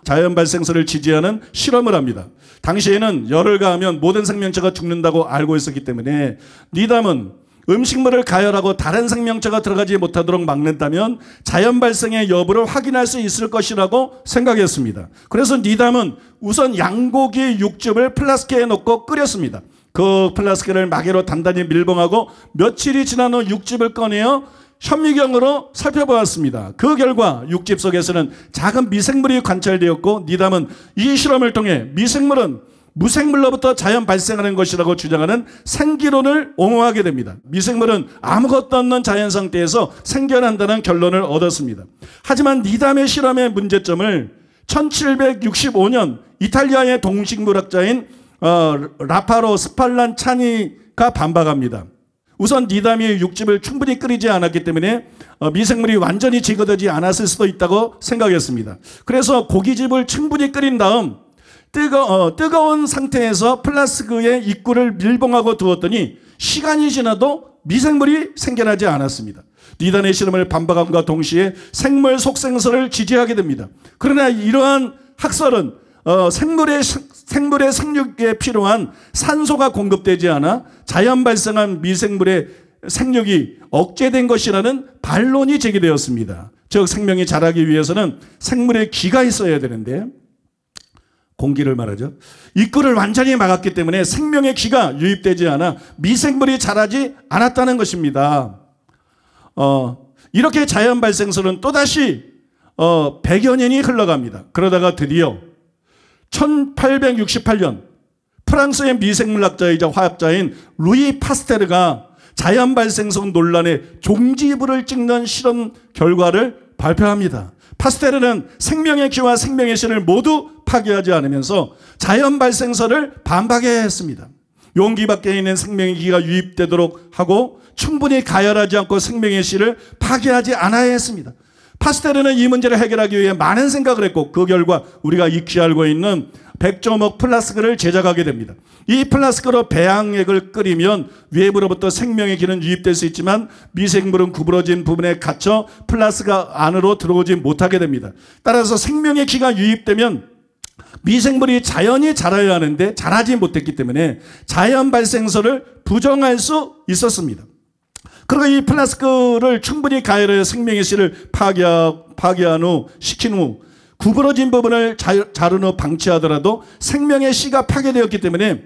자연 발생설을 지지하는 실험을 합니다. 당시에는 열을 가하면 모든 생명체가 죽는다고 알고 있었기 때문에 니담은 음식물을 가열하고 다른 생명체가 들어가지 못하도록 막는다면 자연 발생의 여부를 확인할 수 있을 것이라고 생각했습니다. 그래서 니담은 우선 양고기 육즙을 플라스크에 넣고 끓였습니다. 그 플라스크를 마개로 단단히 밀봉하고 며칠이 지난 후 육즙을 꺼내어 현미경으로 살펴보았습니다. 그 결과 육즙 속에서는 작은 미생물이 관찰되었고, 니담은 이 실험을 통해 미생물은 무생물로부터 자연 발생하는 것이라고 주장하는 생기론을 옹호하게 됩니다. 미생물은 아무것도 없는 자연 상태에서 생겨난다는 결론을 얻었습니다. 하지만 니담의 실험의 문제점을 1765년 이탈리아의 동식물학자인 라파로 스팔란차니가 반박합니다. 우선 니담이 육즙을 충분히 끓이지 않았기 때문에 미생물이 완전히 제거되지 않았을 수도 있다고 생각했습니다. 그래서 고기즙을 충분히 끓인 다음 뜨거운 상태에서 플라스크에 입구를 밀봉하고 두었더니 시간이 지나도 미생물이 생겨나지 않았습니다. 니담의 실험을 반박함과 동시에 생물 속생설을 지지하게 됩니다. 그러나 이러한 학설은 생물의 생육에 필요한 산소가 공급되지 않아 자연 발생한 미생물의 생육이 억제된 것이라는 반론이 제기되었습니다. 즉 생명이 자라기 위해서는 생물의 기가 있어야 되는데, 공기를 말하죠. 입구를 완전히 막았기 때문에 생명의 기가 유입되지 않아 미생물이 자라지 않았다는 것입니다. 이렇게 자연 발생설은 또다시 100여 년이 흘러갑니다. 그러다가 드디어 1868년 프랑스의 미생물학자이자 화학자인 루이 파스테르가 자연 발생성 논란의 종지부를 찍는 실험 결과를 발표합니다. 파스테르는 생명의 기와 생명의 실을 모두 파괴하지 않으면서 자연 발생설을 반박해야 했습니다. 용기 밖에 있는 생명의 기가 유입되도록 하고 충분히 가열하지 않고 생명의 실을 파괴하지 않아야 했습니다. 파스테르는 이 문제를 해결하기 위해 많은 생각을 했고 그 결과 우리가 익히 알고 있는 백조목 플라스크를 제작하게 됩니다. 이 플라스크로 배양액을 끓이면 외부로부터 생명의 기는 유입될 수 있지만 미생물은 구부러진 부분에 갇혀 플라스크가 안으로 들어오지 못하게 됩니다. 따라서 생명의 기가 유입되면 미생물이 자연히 자라야 하는데 자라지 못했기 때문에 자연 발생설을 부정할 수 있었습니다. 그리고 이 플라스크를 충분히 가열해 생명의 실을 파괴한 후 식힌 후 구부러진 부분을 자른 후 방치하더라도 생명의 씨가 파괴되었기 때문에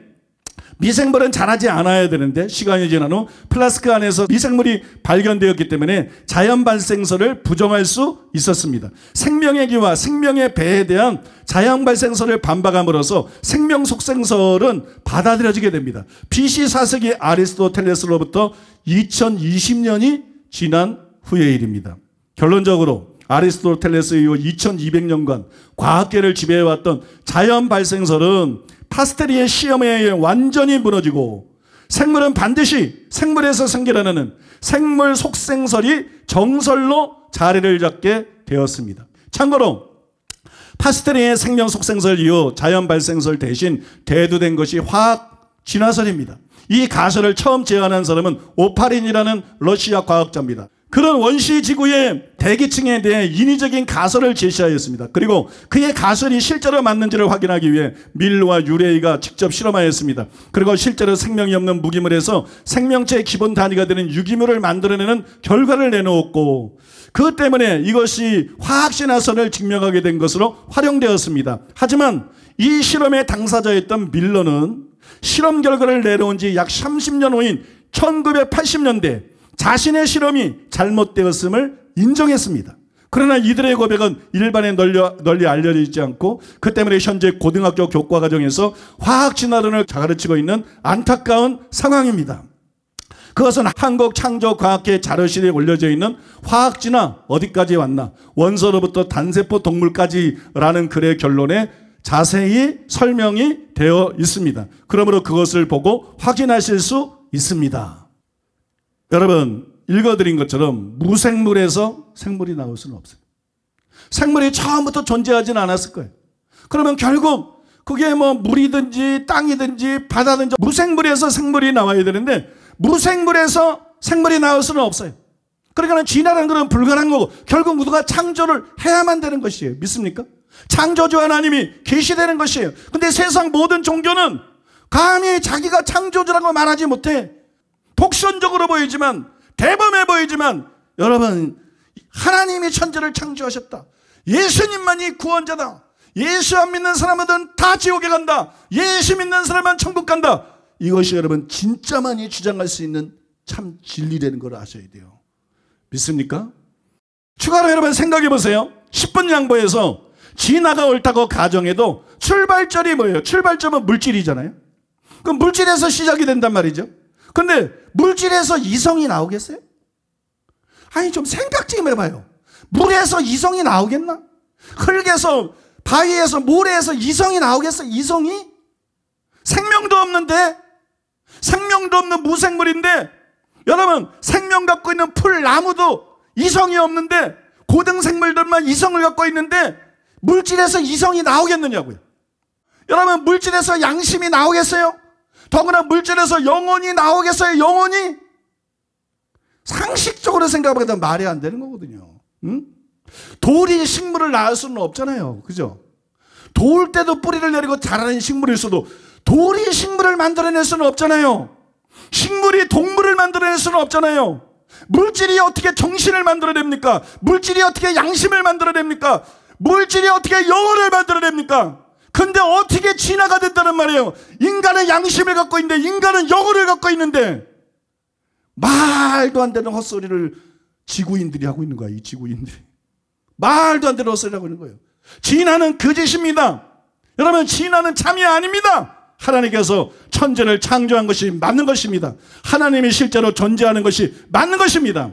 미생물은 자라지 않아야 되는데 시간이 지난 후 플라스크 안에서 미생물이 발견되었기 때문에 자연 발생설을 부정할 수 있었습니다. 생명의 기와 생명의 배에 대한 자연 발생설을 반박함으로써 생명 속생설은 받아들여지게 됩니다. BC 4세기 아리스토텔레스로부터 2020년이 지난 후의 일입니다. 결론적으로 아리스토텔레스 이후 2200년간 과학계를 지배해왔던 자연 발생설은 파스테르의 시험에 의해 완전히 무너지고 생물은 반드시 생물에서 생겨나는 생물 속생설이 정설로 자리를 잡게 되었습니다. 참고로 파스테르의 생명 속생설 이후 자연 발생설 대신 대두된 것이 화학 진화설입니다. 이 가설을 처음 제안한 사람은 오파린이라는 러시아 과학자입니다. 그런 원시 지구의 대기층에 대해 인위적인 가설을 제시하였습니다. 그리고 그의 가설이 실제로 맞는지를 확인하기 위해 밀과 유레이가 직접 실험하였습니다. 그리고 실제로 생명이 없는 무기물에서 생명체의 기본 단위가 되는 유기물을 만들어내는 결과를 내놓았고 그 때문에 이것이 화학진화설을 증명하게 된 것으로 활용되었습니다. 하지만 이 실험의 당사자였던 밀러는 실험 결과를 내놓은 지 약 30년 후인 1980년대 자신의 실험이 잘못되었음을 인정했습니다. 그러나 이들의 고백은 일반에 널리 알려지지 않고 그 때문에 현재 고등학교 교과과정에서 화학진화론을 가르치고 있는 안타까운 상황입니다. 그것은 한국창조과학회 자료실에 올려져 있는 화학진화 어디까지 왔나 원소로부터 단세포 동물까지라는 글의 결론에 자세히 설명이 되어 있습니다. 그러므로 그것을 보고 확인하실 수 있습니다. 여러분 읽어드린 것처럼 무생물에서 생물이 나올 수는 없어요. 생물이 처음부터 존재하지는 않았을 거예요. 그러면 결국 그게 뭐 물이든지 땅이든지 바다든지 무생물에서 생물이 나와야 되는데 무생물에서 생물이 나올 수는 없어요. 그러니까 진화라는 건 불가능한 거고 결국 누가 창조를 해야만 되는 것이에요. 믿습니까? 창조주 하나님이 계시되는 것이에요. 근데 세상 모든 종교는 감히 자기가 창조주라고 말하지 못해. 독선적으로 보이지만 대범해 보이지만 여러분 하나님이 천지를 창조하셨다. 예수님만이 구원자다. 예수 안 믿는 사람은 다 지옥에 간다. 예수 믿는 사람만 천국 간다. 이것이 여러분 진짜만이 주장할 수 있는 참 진리라는 걸 아셔야 돼요. 믿습니까? 추가로 여러분 생각해 보세요. 10분 양보해서 진화가 옳다고 가정해도 출발점이 뭐예요? 출발점은 물질이잖아요. 그럼 물질에서 시작이 된단 말이죠. 근데 물질에서 이성이 나오겠어요? 아니 좀 생각 좀 해봐요. 물에서 이성이 나오겠나? 흙에서 바위에서 모래에서 이성이 나오겠어? 이성이? 생명도 없는데 생명도 없는 무생물인데 여러분 생명 갖고 있는 풀 나무도 이성이 없는데 고등생물들만 이성을 갖고 있는데 물질에서 이성이 나오겠느냐고요. 여러분 물질에서 양심이 나오겠어요? 더구나 물질에서 영혼이 나오겠어요? 영혼이? 상식적으로 생각하다 말이 안 되는 거거든요. 응? 돌이 식물을 낳을 수는 없잖아요. 그죠? 돌 때도 뿌리를 내리고 자라는 식물일 수도 돌이 식물을 만들어낼 수는 없잖아요. 식물이 동물을 만들어낼 수는 없잖아요. 물질이 어떻게 정신을 만들어냅니까? 물질이 어떻게 양심을 만들어냅니까? 물질이 어떻게 영혼을 만들어냅니까? 근데 어떻게 진화가 됐다는 말이에요? 인간은 양심을 갖고 있는데, 인간은 영혼을 갖고 있는데, 말도 안 되는 헛소리를 지구인들이 하고 있는 거야. 이 지구인들이 말도 안 되는 헛소리를 하고 있는 거예요. 진화는 거짓입니다. 여러분, 진화는 참이 아닙니다. 하나님께서 천지를 창조한 것이 맞는 것입니다. 하나님이 실제로 존재하는 것이 맞는 것입니다.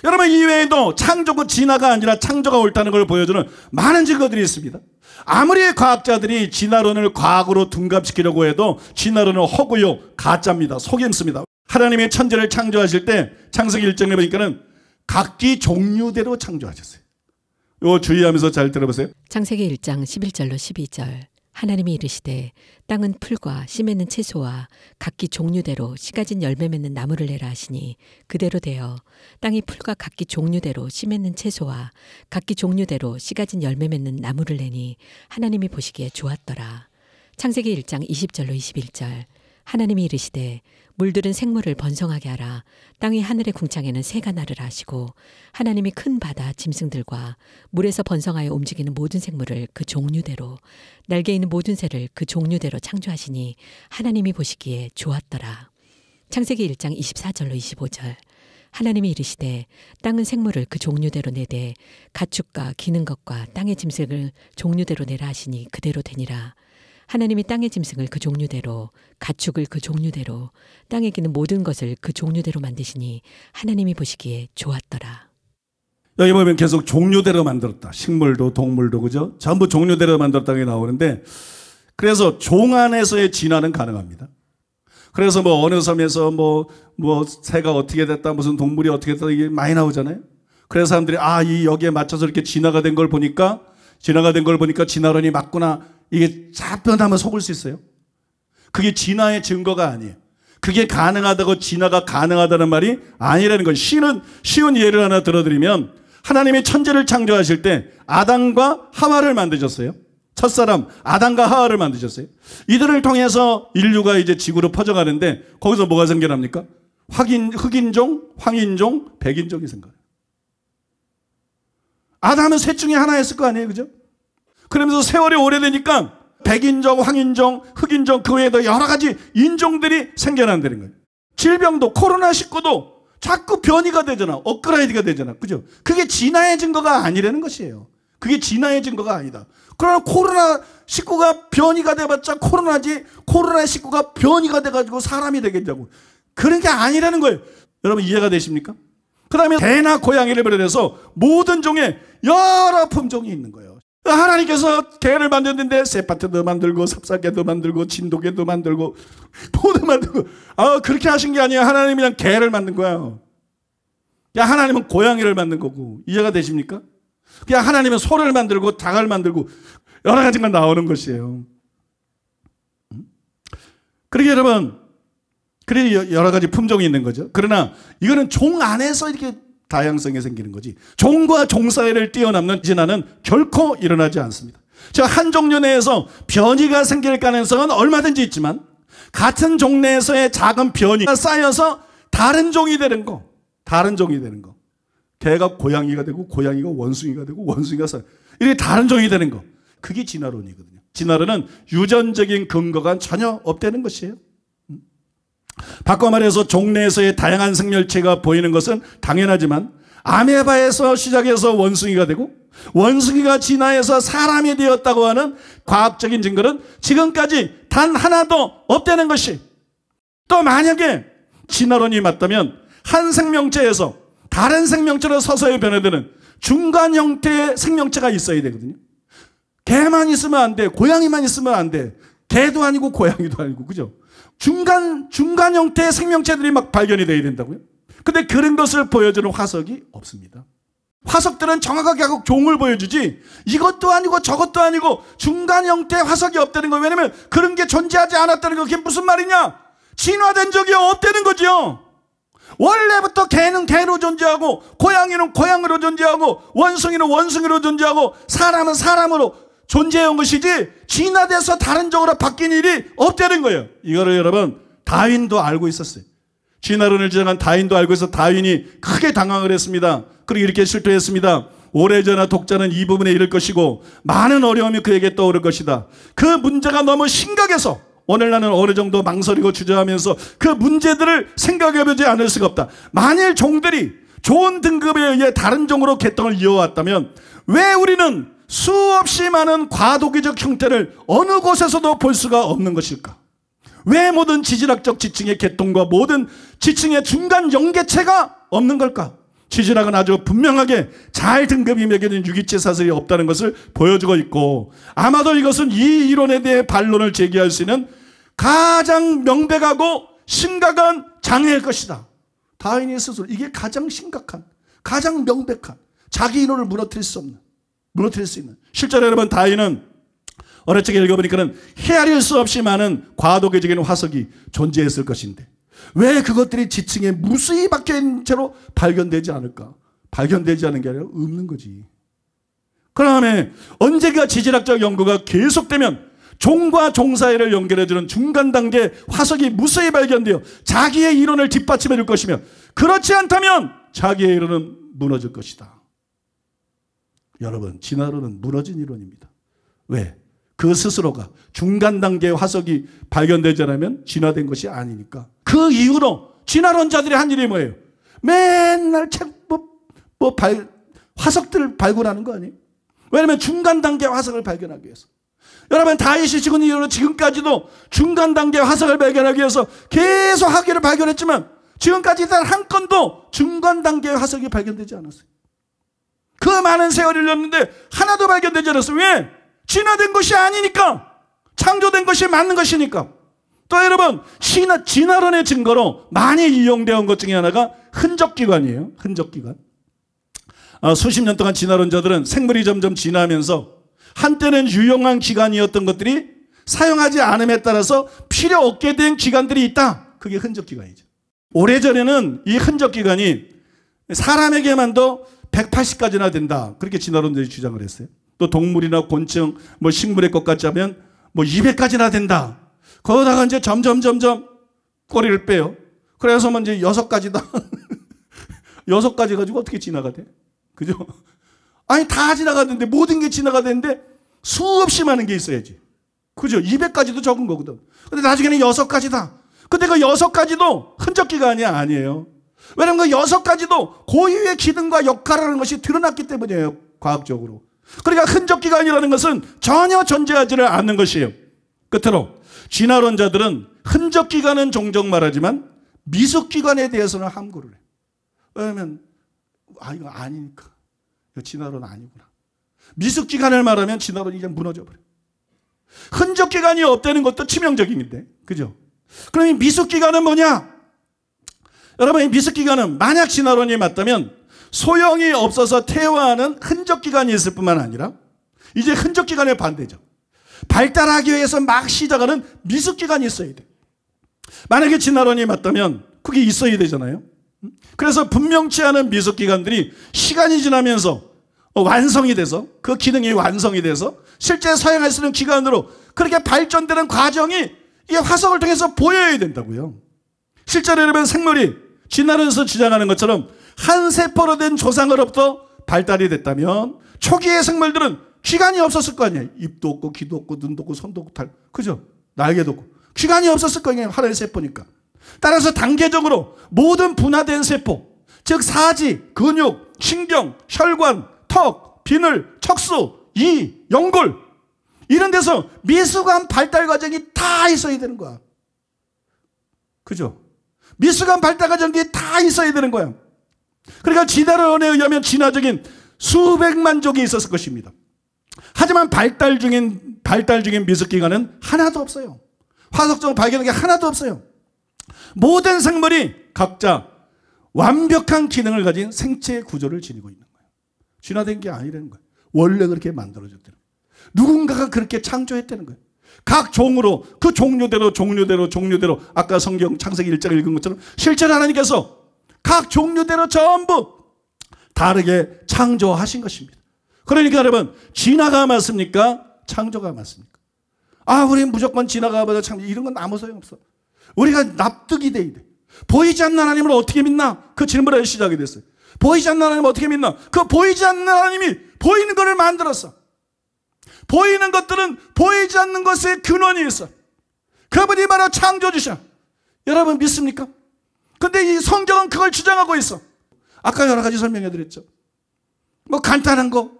여러분, 이외에도 창조고 진화가 아니라 창조가 옳다는 걸 보여주는 많은 증거들이 있습니다. 아무리 과학자들이 진화론을 과학으로 둔갑시키려고 해도 진화론은 허구요, 가짜입니다. 속임수입니다. 하나님이 천지를 창조하실 때 창세기 1장에 보니까는 각기 종류대로 창조하셨어요. 이거 주의하면서 잘 들어보세요. 창세기 1장 11절로 12절. 하나님이 이르시되 땅은 풀과 씨 맺는 채소와 각기 종류대로 씨 가진 열매 맺는 나무를 내라 하시니 그대로 되어 땅이 풀과 각기 종류대로 씨 맺는 채소와 각기 종류대로 씨 가진 열매 맺는 나무를 내니 하나님이 보시기에 좋았더라. 창세기 1장 20절로 21절. 하나님이 이르시되 물들은 생물을 번성하게 하라. 땅 위 하늘의 궁창에는 새가 나르라 하시고 하나님이 큰 바다 짐승들과 물에서 번성하여 움직이는 모든 생물을 그 종류대로 날개 있는 모든 새를 그 종류대로 창조하시니 하나님이 보시기에 좋았더라. 창세기 1장 24절로 25절. 하나님이 이르시되 땅은 생물을 그 종류대로 내되 가축과 기는 것과 땅의 짐승을 종류대로 내라 하시니 그대로 되니라. 하나님이 땅의 짐승을 그 종류대로 가축을 그 종류대로 땅에 기는 모든 것을 그 종류대로 만드시니 하나님이 보시기에 좋았더라. 여기 보면 계속 종류대로 만들었다. 식물도 동물도 그죠? 전부 종류대로 만들었다고 나오는데, 그래서 종 안에서의 진화는 가능합니다. 그래서 뭐 어느 섬에서 뭐 새가 어떻게 됐다, 무슨 동물이 어떻게 됐다, 이게 많이 나오잖아요. 그래서 사람들이 이 여기에 맞춰서 이렇게 진화가 된 걸 보니까 진화론이 맞구나. 이게 잡변하면 속을 수 있어요. 그게 진화의 증거가 아니에요. 그게 가능하다고 진화가 가능하다는 말이 아니라는 거예요. 쉬운 예를 하나 들어드리면, 하나님이 천지를 창조하실 때 아담과 하와를 만드셨어요. 첫사람 아담과 하와를 만드셨어요. 이들을 통해서 인류가 이제 지구로 퍼져가는데 거기서 뭐가 생겨납니까? 흑인종, 황인종, 백인종이 생겨요. 아담은 셋 중에 하나였을 거 아니에요, 그죠? 그러면서 세월이 오래되니까 백인종, 황인종, 흑인종, 그 외에도 여러 가지 인종들이 생겨난다는 거예요. 질병도 코로나19도 자꾸 변이가 되잖아. 업그레이드가 되잖아. 그죠? 그게 진화의 증거가 아니라는 것이에요. 그게 진화의 증거가 아니다. 그러나 코로나19가 변이가 돼봤자 코로나지, 코로나19가 변이가 돼가지고 사람이 되겠냐고. 그런 게 아니라는 거예요. 여러분 이해가 되십니까? 그 다음에 개나 고양이를 비롯해서 모든 종의 여러 품종이 있는 거예요. 하나님께서 개를 만드는데 새파트도 만들고 삽살개도 만들고 진돗개도 만들고 모두 만들고 그렇게 하신 게 아니에요. 하나님이 그냥 개를 만든 거예요. 그냥 하나님은 고양이를 만든 거고. 이해가 되십니까? 그냥 하나님은 소를 만들고 닭을 만들고 여러 가지가 나오는 것이에요. 그러게 여러분, 그래 여러 가지 품종이 있는 거죠. 그러나 이거는 종 안에서 이렇게 다양성이 생기는 거지, 종과 종 사이를 뛰어넘는 진화는 결코 일어나지 않습니다. 한 종류 내에서 변이가 생길 가능성은 얼마든지 있지만 같은 종 내에서의 작은 변이가 쌓여서 다른 종이 되는 거. 개가 고양이가 되고 고양이가 원숭이가 되고 원숭이가 이렇게 다른 종이 되는 거. 그게 진화론이거든요. 진화론은 유전적인 근거가 전혀 없다는 것이에요. 바꿔 말해서 종 내에서의 다양한 생명체가 보이는 것은 당연하지만 아메바에서 시작해서 원숭이가 되고 원숭이가 진화해서 사람이 되었다고 하는 과학적인 증거는 지금까지 단 하나도 없다는 것이. 또 만약에 진화론이 맞다면 한 생명체에서 다른 생명체로 서서히 변화되는 중간 형태의 생명체가 있어야 되거든요. 개만 있으면 안 돼. 고양이만 있으면 안 돼. 개도 아니고 고양이도 아니고, 그죠? 중간 형태의 생명체들이 막 발견이 되어야 된다고요? 근데 그런 것을 보여주는 화석이 없습니다. 화석들은 정확하게 하고 종을 보여주지 이것도 아니고 저것도 아니고 중간 형태의 화석이 없다는 거예요. 왜냐면 그런 게 존재하지 않았다는 거. 그게 무슨 말이냐? 진화된 적이 없다는 거죠. 원래부터 개는 개로 존재하고 고양이는 고양이로 존재하고 원숭이는 원숭이로 존재하고 사람은 사람으로 존재해온 것이지 진화돼서 다른 종으로 바뀐 일이 없다는 거예요. 이거를 여러분 다윈도 알고 있었어요. 진화론을 주장한 다윈도 알고 있어 다윈이 크게 당황을 했습니다. 그리고 이렇게 실토했습니다. 오래전에 독자는 이 부분에 이를 것이고 많은 어려움이 그에게 떠오를 것이다. 그 문제가 너무 심각해서 오늘 나는 어느 정도 망설이고 주저하면서 그 문제들을 생각해보지 않을 수가 없다. 만일 종들이 좋은 등급에 의해 다른 종으로 계통을 이어왔다면 왜 우리는 수없이 많은 과도기적 형태를 어느 곳에서도 볼 수가 없는 것일까? 왜 모든 지질학적 지층의 계통과 모든 지층의 중간 연계체가 없는 걸까? 지질학은 아주 분명하게 잘 등급이 매겨진 유기체 사슬이 없다는 것을 보여주고 있고, 아마도 이것은 이 이론에 대해 반론을 제기할 수 있는 가장 명백하고 심각한 장애일 것이다. 다윈이 스스로 이게 가장 심각한, 가장 명백한, 자기 이론을 무너뜨릴 수 있는. 실제로 여러분, 다윈은 어릴 적에 읽어보니까는 헤아릴 수 없이 많은 과도기적인 화석이 존재했을 것인데 왜 그것들이 지층에 무수히 박혀있는 채로 발견되지 않을까? 발견되지 않은 게 아니라 없는 거지. 그 다음에 언제가 지질학적 연구가 계속되면 종과 종 사이를 연결해주는 중간 단계 화석이 무수히 발견되어 자기의 이론을 뒷받침해 줄 것이며, 그렇지 않다면 자기의 이론은 무너질 것이다. 여러분, 진화론은 무너진 이론입니다. 왜? 그 스스로가 중간 단계의 화석이 발견되지 않으면 진화된 것이 아니니까. 그 이후로 진화론자들이 한 일이 뭐예요? 맨날 화석들을 발굴하는 거 아니에요? 왜냐하면 중간 단계의 화석을 발견하기 위해서. 여러분, 다윗이 죽은 이후로 지금까지도 중간 단계의 화석을 발견하기 위해서 계속 학계를 발견했지만 지금까지 단 한 건도 중간 단계의 화석이 발견되지 않았어요. 그 많은 세월이 흘렀는데 하나도 발견되지 않았어요. 왜? 진화된 것이 아니니까. 창조된 것이 맞는 것이니까. 또 여러분, 진화론의 증거로 많이 이용되어 온 것 중에 하나가 흔적기관이에요. 흔적기관. 수십 년 동안 진화론자들은 생물이 점점 진화하면서 한때는 유용한 기관이었던 것들이 사용하지 않음에 따라서 필요 없게 된 기관들이 있다. 그게 흔적기관이죠. 오래전에는 이 흔적기관이 사람에게만도 180까지나 된다. 그렇게 진화론자들이 주장을 했어요. 또 동물이나 곤충, 식물의 것까지 하면 200까지나 된다. 거기다가 이제 점점 꼬리를 빼요. 그래서 이제 6가지다. 6가지 가지고 어떻게 진화가 돼? 그죠? 아니, 다 지나가는데, 모든 게 지나가 되는데 수없이 많은 게 있어야지. 그죠? 200까지도 적은 거거든. 근데 나중에는 6가지다. 근데 그 6가지도 흔적기관이 아니에요. 왜냐면 그 6가지도 고유의 기능과 역할이라는 것이 드러났기 때문이에요. 과학적으로. 그러니까 흔적기관이라는 것은 전혀 존재하지를 않는 것이에요. 끝으로 진화론자들은 흔적기관은 종종 말하지만 미숙기관에 대해서는 함구를 해요. 왜냐면 이거 아니니까. 이거 진화론 아니구나. 미숙기관을 말하면 진화론이 이제 무너져버려요. 흔적기관이 없다는 것도 치명적인데, 그죠? 그럼 이 미숙기관은 뭐냐? 여러분, 이 미숙기관은 만약 진화론이 맞다면 소용이 없어서 퇴화하는 흔적기관이 있을 뿐만 아니라 이제 흔적기관의 반대죠. 발달하기 위해서 막 시작하는 미숙기관이 있어야 돼. 만약에 진화론이 맞다면 그게 있어야 되잖아요. 그래서 분명치 않은 미숙기관들이 시간이 지나면서 완성이 돼서 그 기능이 완성이 돼서 실제 사용할 수 있는 기관으로 그렇게 발전되는 과정이 이 화석을 통해서 보여야 된다고요. 실제로 여러분, 생물이 진화론에서 주장하는 것처럼 한 세포로 된 조상으로부터 발달이 됐다면 초기의 생물들은 기관이 없었을 거 아니에요. 입도 없고 귀도 없고 눈도 없고 손도 없고 그죠? 날개도 없고 기관이 없었을 거 아니에요. 하나의 세포니까. 따라서 단계적으로 모든 분화된 세포, 즉 사지, 근육, 신경, 혈관, 턱, 비늘, 척수, 이, 연골 이런 데서 미숙한 발달 과정이 다 있어야 되는 거야. 그죠? 미숙한 발달 과정이 다 있어야 되는 거야. 그러니까 진화론에 의하면 진화적인 수백만 종이 있었을 것입니다. 하지만 발달 중인 미숙기관은 하나도 없어요. 화석적으로 발견한 게 하나도 없어요. 모든 생물이 각자 완벽한 기능을 가진 생체 구조를 지니고 있는 거예요. 진화된 게 아니라는 거예요. 원래 그렇게 만들어졌다는 거예요. 누군가가 그렇게 창조했다는 거예요. 각 종으로 그 종류대로 아까 성경 창세기 1장을 읽은 것처럼 실제로 하나님께서 각 종류대로 전부 다르게 창조하신 것입니다. 그러니까 여러분, 진화가 맞습니까? 창조가 맞습니까? 우리는 무조건 진화가 맞아 창조 이런 건 아무 소용 없어. 우리가 납득이 돼야 돼. 보이지 않는 하나님을 어떻게 믿나? 그 질문을 시작이 됐어요. 보이지 않는 하나님 어떻게 믿나? 그 보이지 않는 하나님이 보이는 것을 만들었어. 보이는 것들은 보이지 않는 것에 근원이 있어. 그분이 바로 창조주셔. 여러분 믿습니까? 근데 이 성경은 그걸 주장하고 있어. 아까 여러 가지 설명해 드렸죠. 뭐 간단한 거,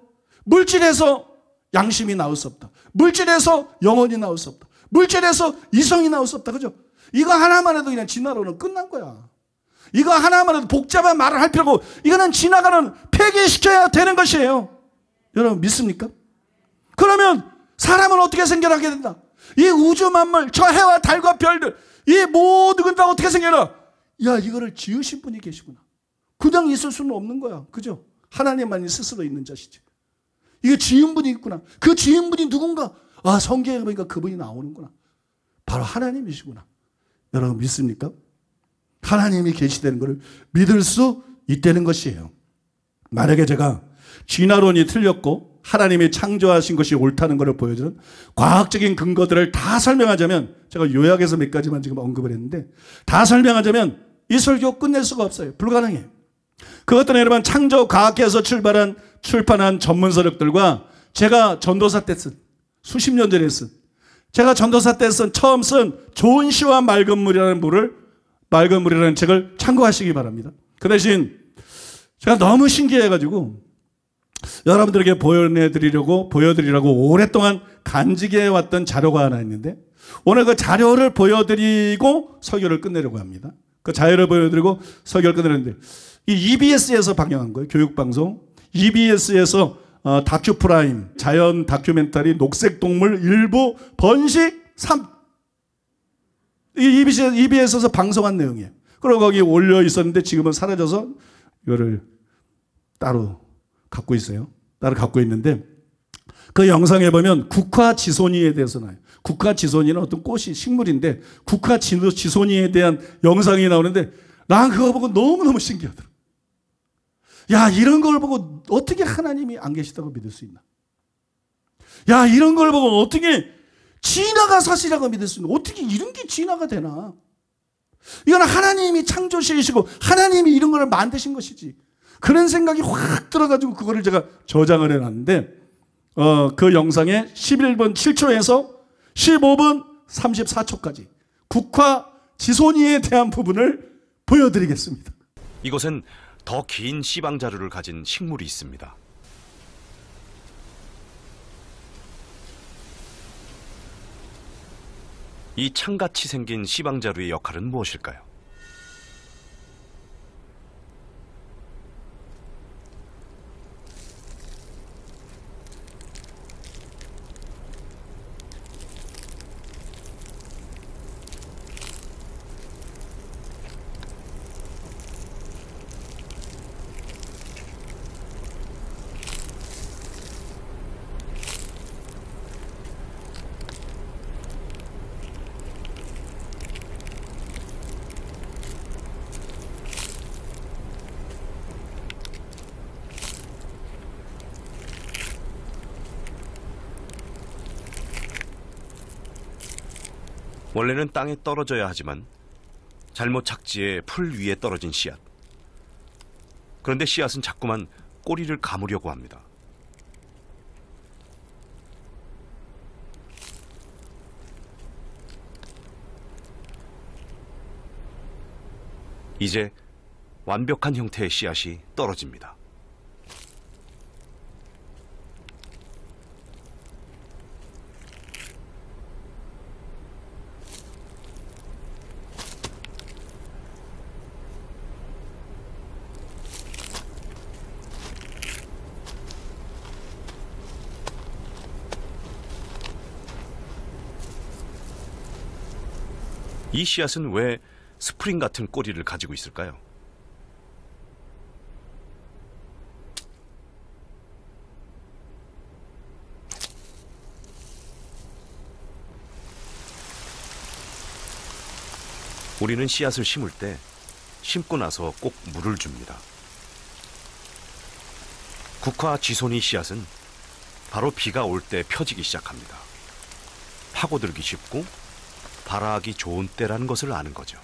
물질에서 양심이 나올 수 없다. 물질에서 영혼이 나올 수 없다. 물질에서 이성이 나올 수 없다. 그죠? 이거 하나만 해도 그냥 진화론은 끝난 거야. 이거 하나만 해도 복잡한 말을 할 필요고, 이거는 지나가는, 폐기시켜야 되는 것이에요. 여러분 믿습니까? 그러면 사람은 어떻게 생겨나게 된다? 이 우주 만물, 저 해와 달과 별들, 이 모든 건 다 어떻게 생겨나? 야, 이거를 지으신 분이 계시구나. 그냥 있을 수는 없는 거야. 그죠? 하나님만이 스스로 있는 자시지. 이게 지은 분이 있구나. 그 지은 분이 누군가? 아, 성경에 보니까 그분이 나오는구나. 바로 하나님이시구나. 여러분 믿습니까? 하나님이 계시다는 것을 믿을 수 있다는 것이에요. 만약에 제가 진화론이 틀렸고 하나님이 창조하신 것이 옳다는 것을 보여주는 과학적인 근거들을 다 설명하자면, 제가 요약해서 몇 가지만 지금 언급을 했는데, 다 설명하자면 이 설교 끝낼 수가 없어요. 불가능해요. 그것들은 여러분 창조과학계에서 출판한 전문 서적들과 제가 전도사 때 쓴, 수십 년 전에 쓴, 제가 전도사 때 처음 쓴 좋은 시와 맑은 물이라는 책을 참고하시기 바랍니다. 그 대신 제가 너무 신기해가지고 여러분들에게 보여드리려고 오랫동안 간직해 왔던 자료가 하나 있는데, 오늘 그 자료를 보여드리고 설교를 끝내려고 합니다. 그 자료를 보여드리고 설교를 끝내려는데, 이 EBS에서 방영한 거예요. 교육방송. EBS에서 다큐프라임, 자연 다큐멘터리 녹색동물 일부 번식 3. 이 EBS에서 방송한 내용이에요. 그리고 거기 올려 있었는데 지금은 사라져서 이거를 따로 갖고 있어요. 따로 갖고 있는데, 그 영상에 보면 국화지손이에 대해서 나와요. 국화지손이는 어떤 꽃이 식물인데 국화지손이에 대한 영상이 나오는데, 난 그거 보고 너무너무 신기하더라. 야, 이런 걸 보고 어떻게 하나님이 안 계시다고 믿을 수 있나? 야, 이런 걸 보고 어떻게 진화가 사실이라고 믿을 수 있나? 어떻게 이런 게 진화가 되나? 이건 하나님이 창조시키시고 하나님이 이런 걸 만드신 것이지. 그런 생각이 확 들어가지고 그거를 제가 저장을 해놨는데, 그 영상에 11분 7초에서 15분 34초까지 국화지손이에 대한 부분을 보여드리겠습니다. 이곳은 더 긴 씨방 자루를 가진 식물이 있습니다. 이 창같이 생긴 씨방 자루의 역할은 무엇일까요? 원래는 땅에 떨어져야 하지만 잘못 착지해 풀 위에 떨어진 씨앗. 그런데 씨앗은 자꾸만 꼬리를 감으려고 합니다. 이제 완벽한 형태의 씨앗이 떨어집니다. 이 씨앗은 왜 스프링 같은 꼬리를 가지고 있을까요? 우리는 씨앗을 심을 때 심고 나서 꼭 물을 줍니다. 국화지손이 씨앗은 바로 비가 올 때 펴지기 시작합니다. 파고들기 쉽고 발화하기 좋은 때라는 것을 아는 거죠.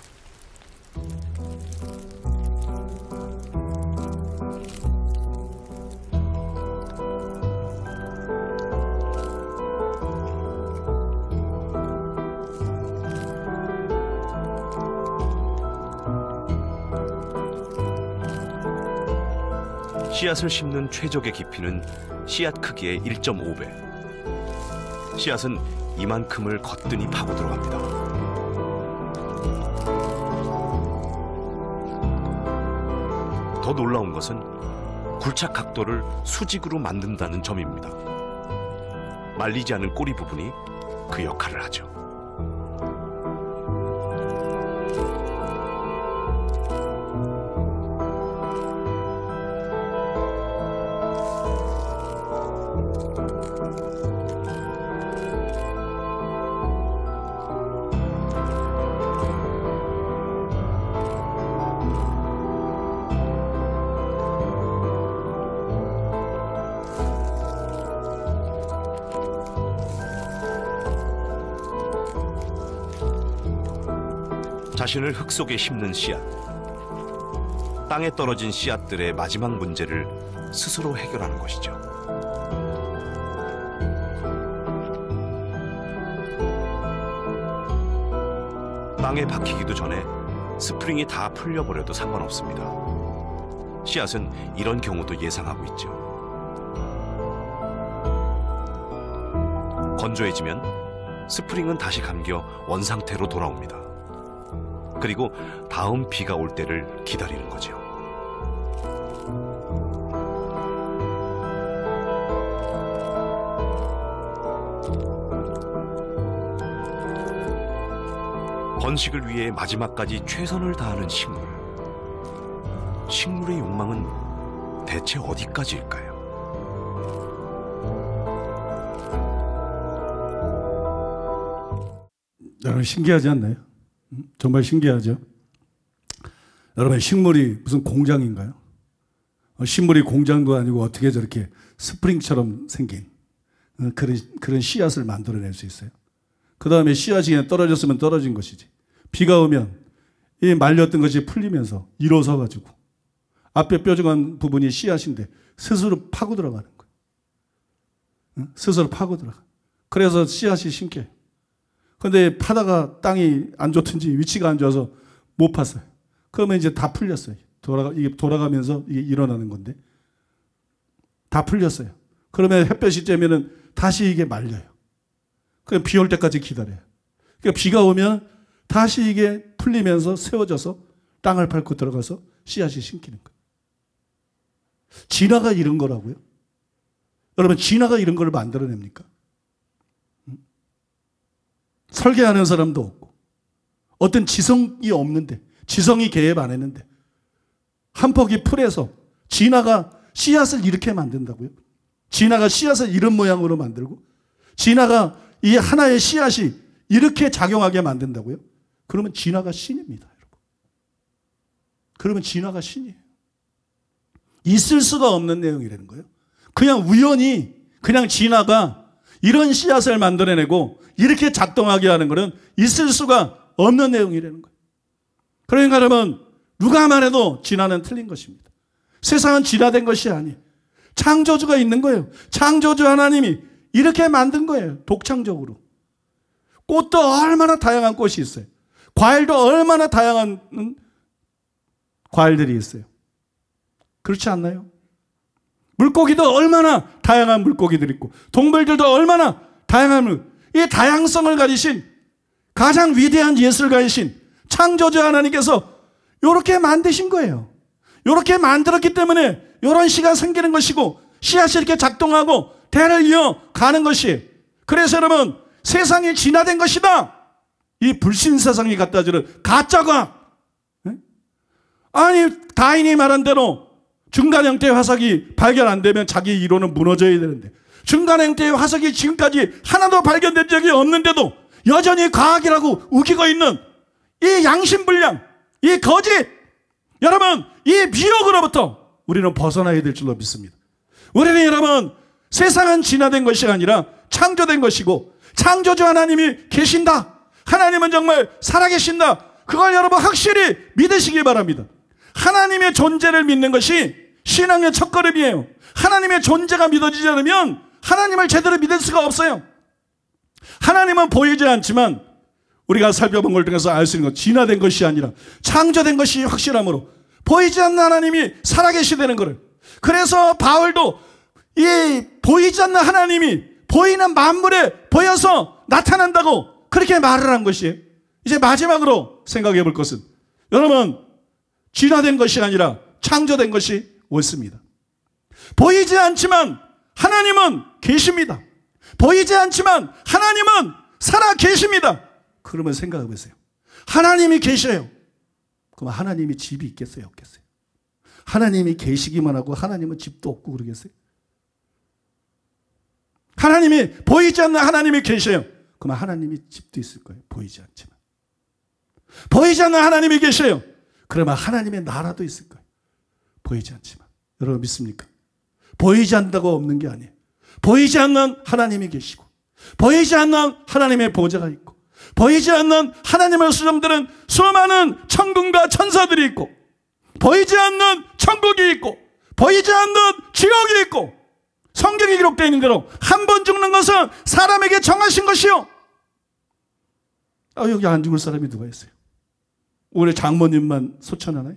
씨앗을 심는 최적의 깊이는 씨앗 크기의 1.5배. 씨앗은 이만큼을 거뜬히 파고 들어갑니다. 더 놀라운 것은 굴착 각도를 수직으로 만든다는 점입니다. 말리지 않은 꼬리 부분이 그 역할을 하죠. 자신을 흙 속에 심는 씨앗. 땅에 떨어진 씨앗들의 마지막 문제를 스스로 해결하는 것이죠. 땅에 박히기도 전에 스프링이 다 풀려버려도 상관없습니다. 씨앗은 이런 경우도 예상하고 있죠. 건조해지면 스프링은 다시 감겨 원상태로 돌아옵니다. 그리고 다음 비가 올 때를 기다리는 거죠. 번식을 위해 마지막까지 최선을 다하는 식물. 식물의 욕망은 대체 어디까지일까요? 여러분 신기하지 않나요? 정말 신기하죠. 여러분 식물이 무슨 공장인가요? 식물이 공장도 아니고 어떻게 저렇게 스프링처럼 생긴 그런 씨앗을 만들어낼 수 있어요? 그 다음에 씨앗이 그냥 떨어졌으면 떨어진 것이지. 비가 오면 이 말렸던 것이 풀리면서 일어서 가지고 앞에 뾰족한 부분이 씨앗인데 스스로 파고 들어가는 거예요. 스스로 파고 들어가. 그래서 씨앗이 심겨요. 근데 파다가 땅이 안 좋든지 위치가 안 좋아서 못 팠어요. 그러면 이제 다 풀렸어요. 이게 돌아가면서 이게 일어나는 건데 다 풀렸어요. 그러면 햇볕이 쬐면은 다시 이게 말려요. 그냥 비 올 때까지 기다려요. 그러니까 비가 오면 다시 이게 풀리면서 세워져서 땅을 밟고 들어가서 씨앗이 심기는 거예요. 진화가 이런 거라고요? 여러분 진화가 이런 걸 만들어냅니까? 설계하는 사람도 없고 어떤 지성이 없는데 지성이 개입 안 했는데 한 폭이 풀에서 진화가 씨앗을 이렇게 만든다고요? 진화가 씨앗을 이런 모양으로 만들고 진화가 이 하나의 씨앗이 이렇게 작용하게 만든다고요? 그러면 진화가 신입니다, 여러분. 그러면 진화가 신이에요. 있을 수가 없는 내용이라는 거예요. 그냥 우연히 그냥 진화가 이런 씨앗을 만들어내고 이렇게 작동하게 하는 것은 있을 수가 없는 내용이라는 거예요. 그러니까 여러분 누가 말해도 진화는 틀린 것입니다. 세상은 진화된 것이 아니에요. 창조주가 있는 거예요. 창조주 하나님이 이렇게 만든 거예요. 독창적으로. 꽃도 얼마나 다양한 꽃이 있어요. 과일도 얼마나 다양한 과일들이 있어요. 그렇지 않나요? 물고기도 얼마나 다양한 물고기들이 있고 동물들도 얼마나 다양한 이 다양성을 가지신 가장 위대한 예술가이신 창조주 하나님께서 이렇게 만드신 거예요. 이렇게 만들었기 때문에 이런 씨가 생기는 것이고 씨앗이 이렇게 작동하고 대를 이어가는 것이. 그래서 여러분 세상이 진화된 것이다. 이 불신 세상이 갖다 주는 가짜과학. 아니 다인이 말한 대로 중간 형태의 화석이 발견 안 되면 자기 이론은 무너져야 되는데 중간 형태의 화석이 지금까지 하나도 발견된 적이 없는데도 여전히 과학이라고 우기고 있는 이 양심불량, 이 거짓. 여러분 이 미혹으로부터 우리는 벗어나야 될 줄로 믿습니다. 우리는 여러분 세상은 진화된 것이 아니라 창조된 것이고 창조주 하나님이 계신다. 하나님은 정말 살아계신다. 그걸 여러분 확실히 믿으시기 바랍니다. 하나님의 존재를 믿는 것이 신앙의 첫걸음이에요. 하나님의 존재가 믿어지지 않으면 하나님을 제대로 믿을 수가 없어요. 하나님은 보이지 않지만 우리가 살펴본 걸 통해서 알 수 있는 것, 진화된 것이 아니라 창조된 것이 확실함으로 보이지 않는 하나님이 살아계시다는 것을, 그래서 바울도 이 보이지 않는 하나님이 보이는 만물에 보여서 나타난다고 그렇게 말을 한 것이에요. 이제 마지막으로 생각해 볼 것은, 여러분, 진화된 것이 아니라 창조된 것이 옳습니다. 보이지 않지만 하나님은 계십니다. 보이지 않지만 하나님은 살아 계십니다. 그러면 생각해 보세요. 하나님이 계셔요. 그럼 하나님이 집이 있겠어요, 없겠어요? 하나님이 계시기만 하고 하나님은 집도 없고 그러겠어요? 하나님이, 보이지 않는 하나님이 계셔요. 그럼 하나님이 집도 있을 거예요. 보이지 않지만. 보이지 않는 하나님이 계셔요. 그러면 하나님의 나라도 있을 거예요. 보이지 않지만. 여러분 믿습니까? 보이지 않는다고 없는 게 아니에요. 보이지 않는 하나님이 계시고, 보이지 않는 하나님의 보좌가 있고, 보이지 않는 하나님의 수정들은 수많은 천군과 천사들이 있고, 보이지 않는 천국이 있고, 보이지 않는 지옥이 있고, 성경에 기록되어 있는 대로 한 번 죽는 것은 사람에게 정하신 것이요. 여기 안 죽을 사람이 누가 있어요? 우리 장모님만 소천하나요?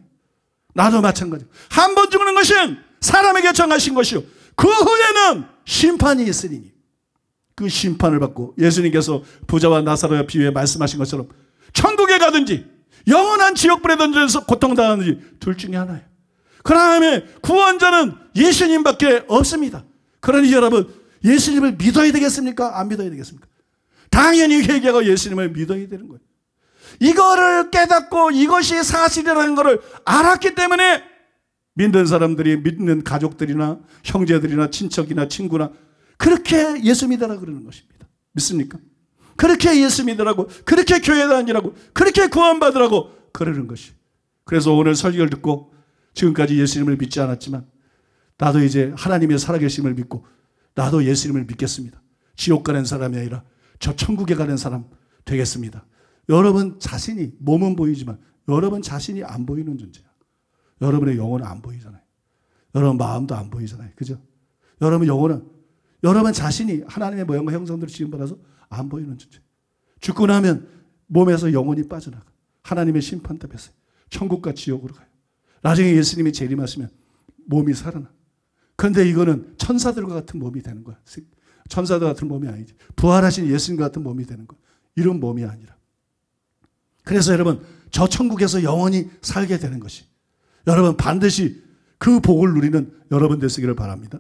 나도 마찬가지. 한 번 죽는 것은 사람에게 정하신 것이요. 그 후에는 심판이 있으니 그 심판을 받고, 예수님께서 부자와 나사로의 비유에 말씀하신 것처럼 천국에 가든지 영원한 지옥불에 던져서 고통당하든지 둘 중에 하나예요. 그 다음에 구원자는 예수님밖에 없습니다. 그러니 여러분, 예수님을 믿어야 되겠습니까? 안 믿어야 되겠습니까? 당연히 회개하고 예수님을 믿어야 되는 거예요. 이거를 깨닫고 이것이 사실이라는 것을 알았기 때문에 믿는 사람들이, 믿는 가족들이나 형제들이나 친척이나 친구나 그렇게 예수 믿으라고 그러는 것입니다. 믿습니까? 그렇게 예수 믿으라고, 그렇게 교회 다니라고, 그렇게 구원받으라고 그러는 것이. 그래서 오늘 설교를 듣고 지금까지 예수님을 믿지 않았지만 나도 이제 하나님의 살아계심을 믿고 나도 예수님을 믿겠습니다. 지옥 가는 사람이 아니라 저 천국에 가는 사람 되겠습니다. 여러분 자신이, 몸은 보이지만 여러분 자신이 안 보이는 존재야. 여러분의 영혼은 안 보이잖아요. 여러분 마음도 안 보이잖아요. 그죠? 여러분 영혼은, 여러분 자신이 하나님의 모양과 형상대로 지음받아서 안 보이는 존재. 죽고 나면 몸에서 영혼이 빠져나가. 하나님의 심판대에서 천국과 지옥으로 가요. 나중에 예수님이 재림하시면 몸이 살아나. 그런데 이거는 천사들과 같은 몸이 되는 거야. 천사들 같은 몸이 아니지. 부활하신 예수님 같은 몸이 되는 거야. 이런 몸이 아니라. 그래서 여러분, 저 천국에서 영원히 살게 되는 것이, 여러분 반드시 그 복을 누리는 여러분 되시기를 바랍니다.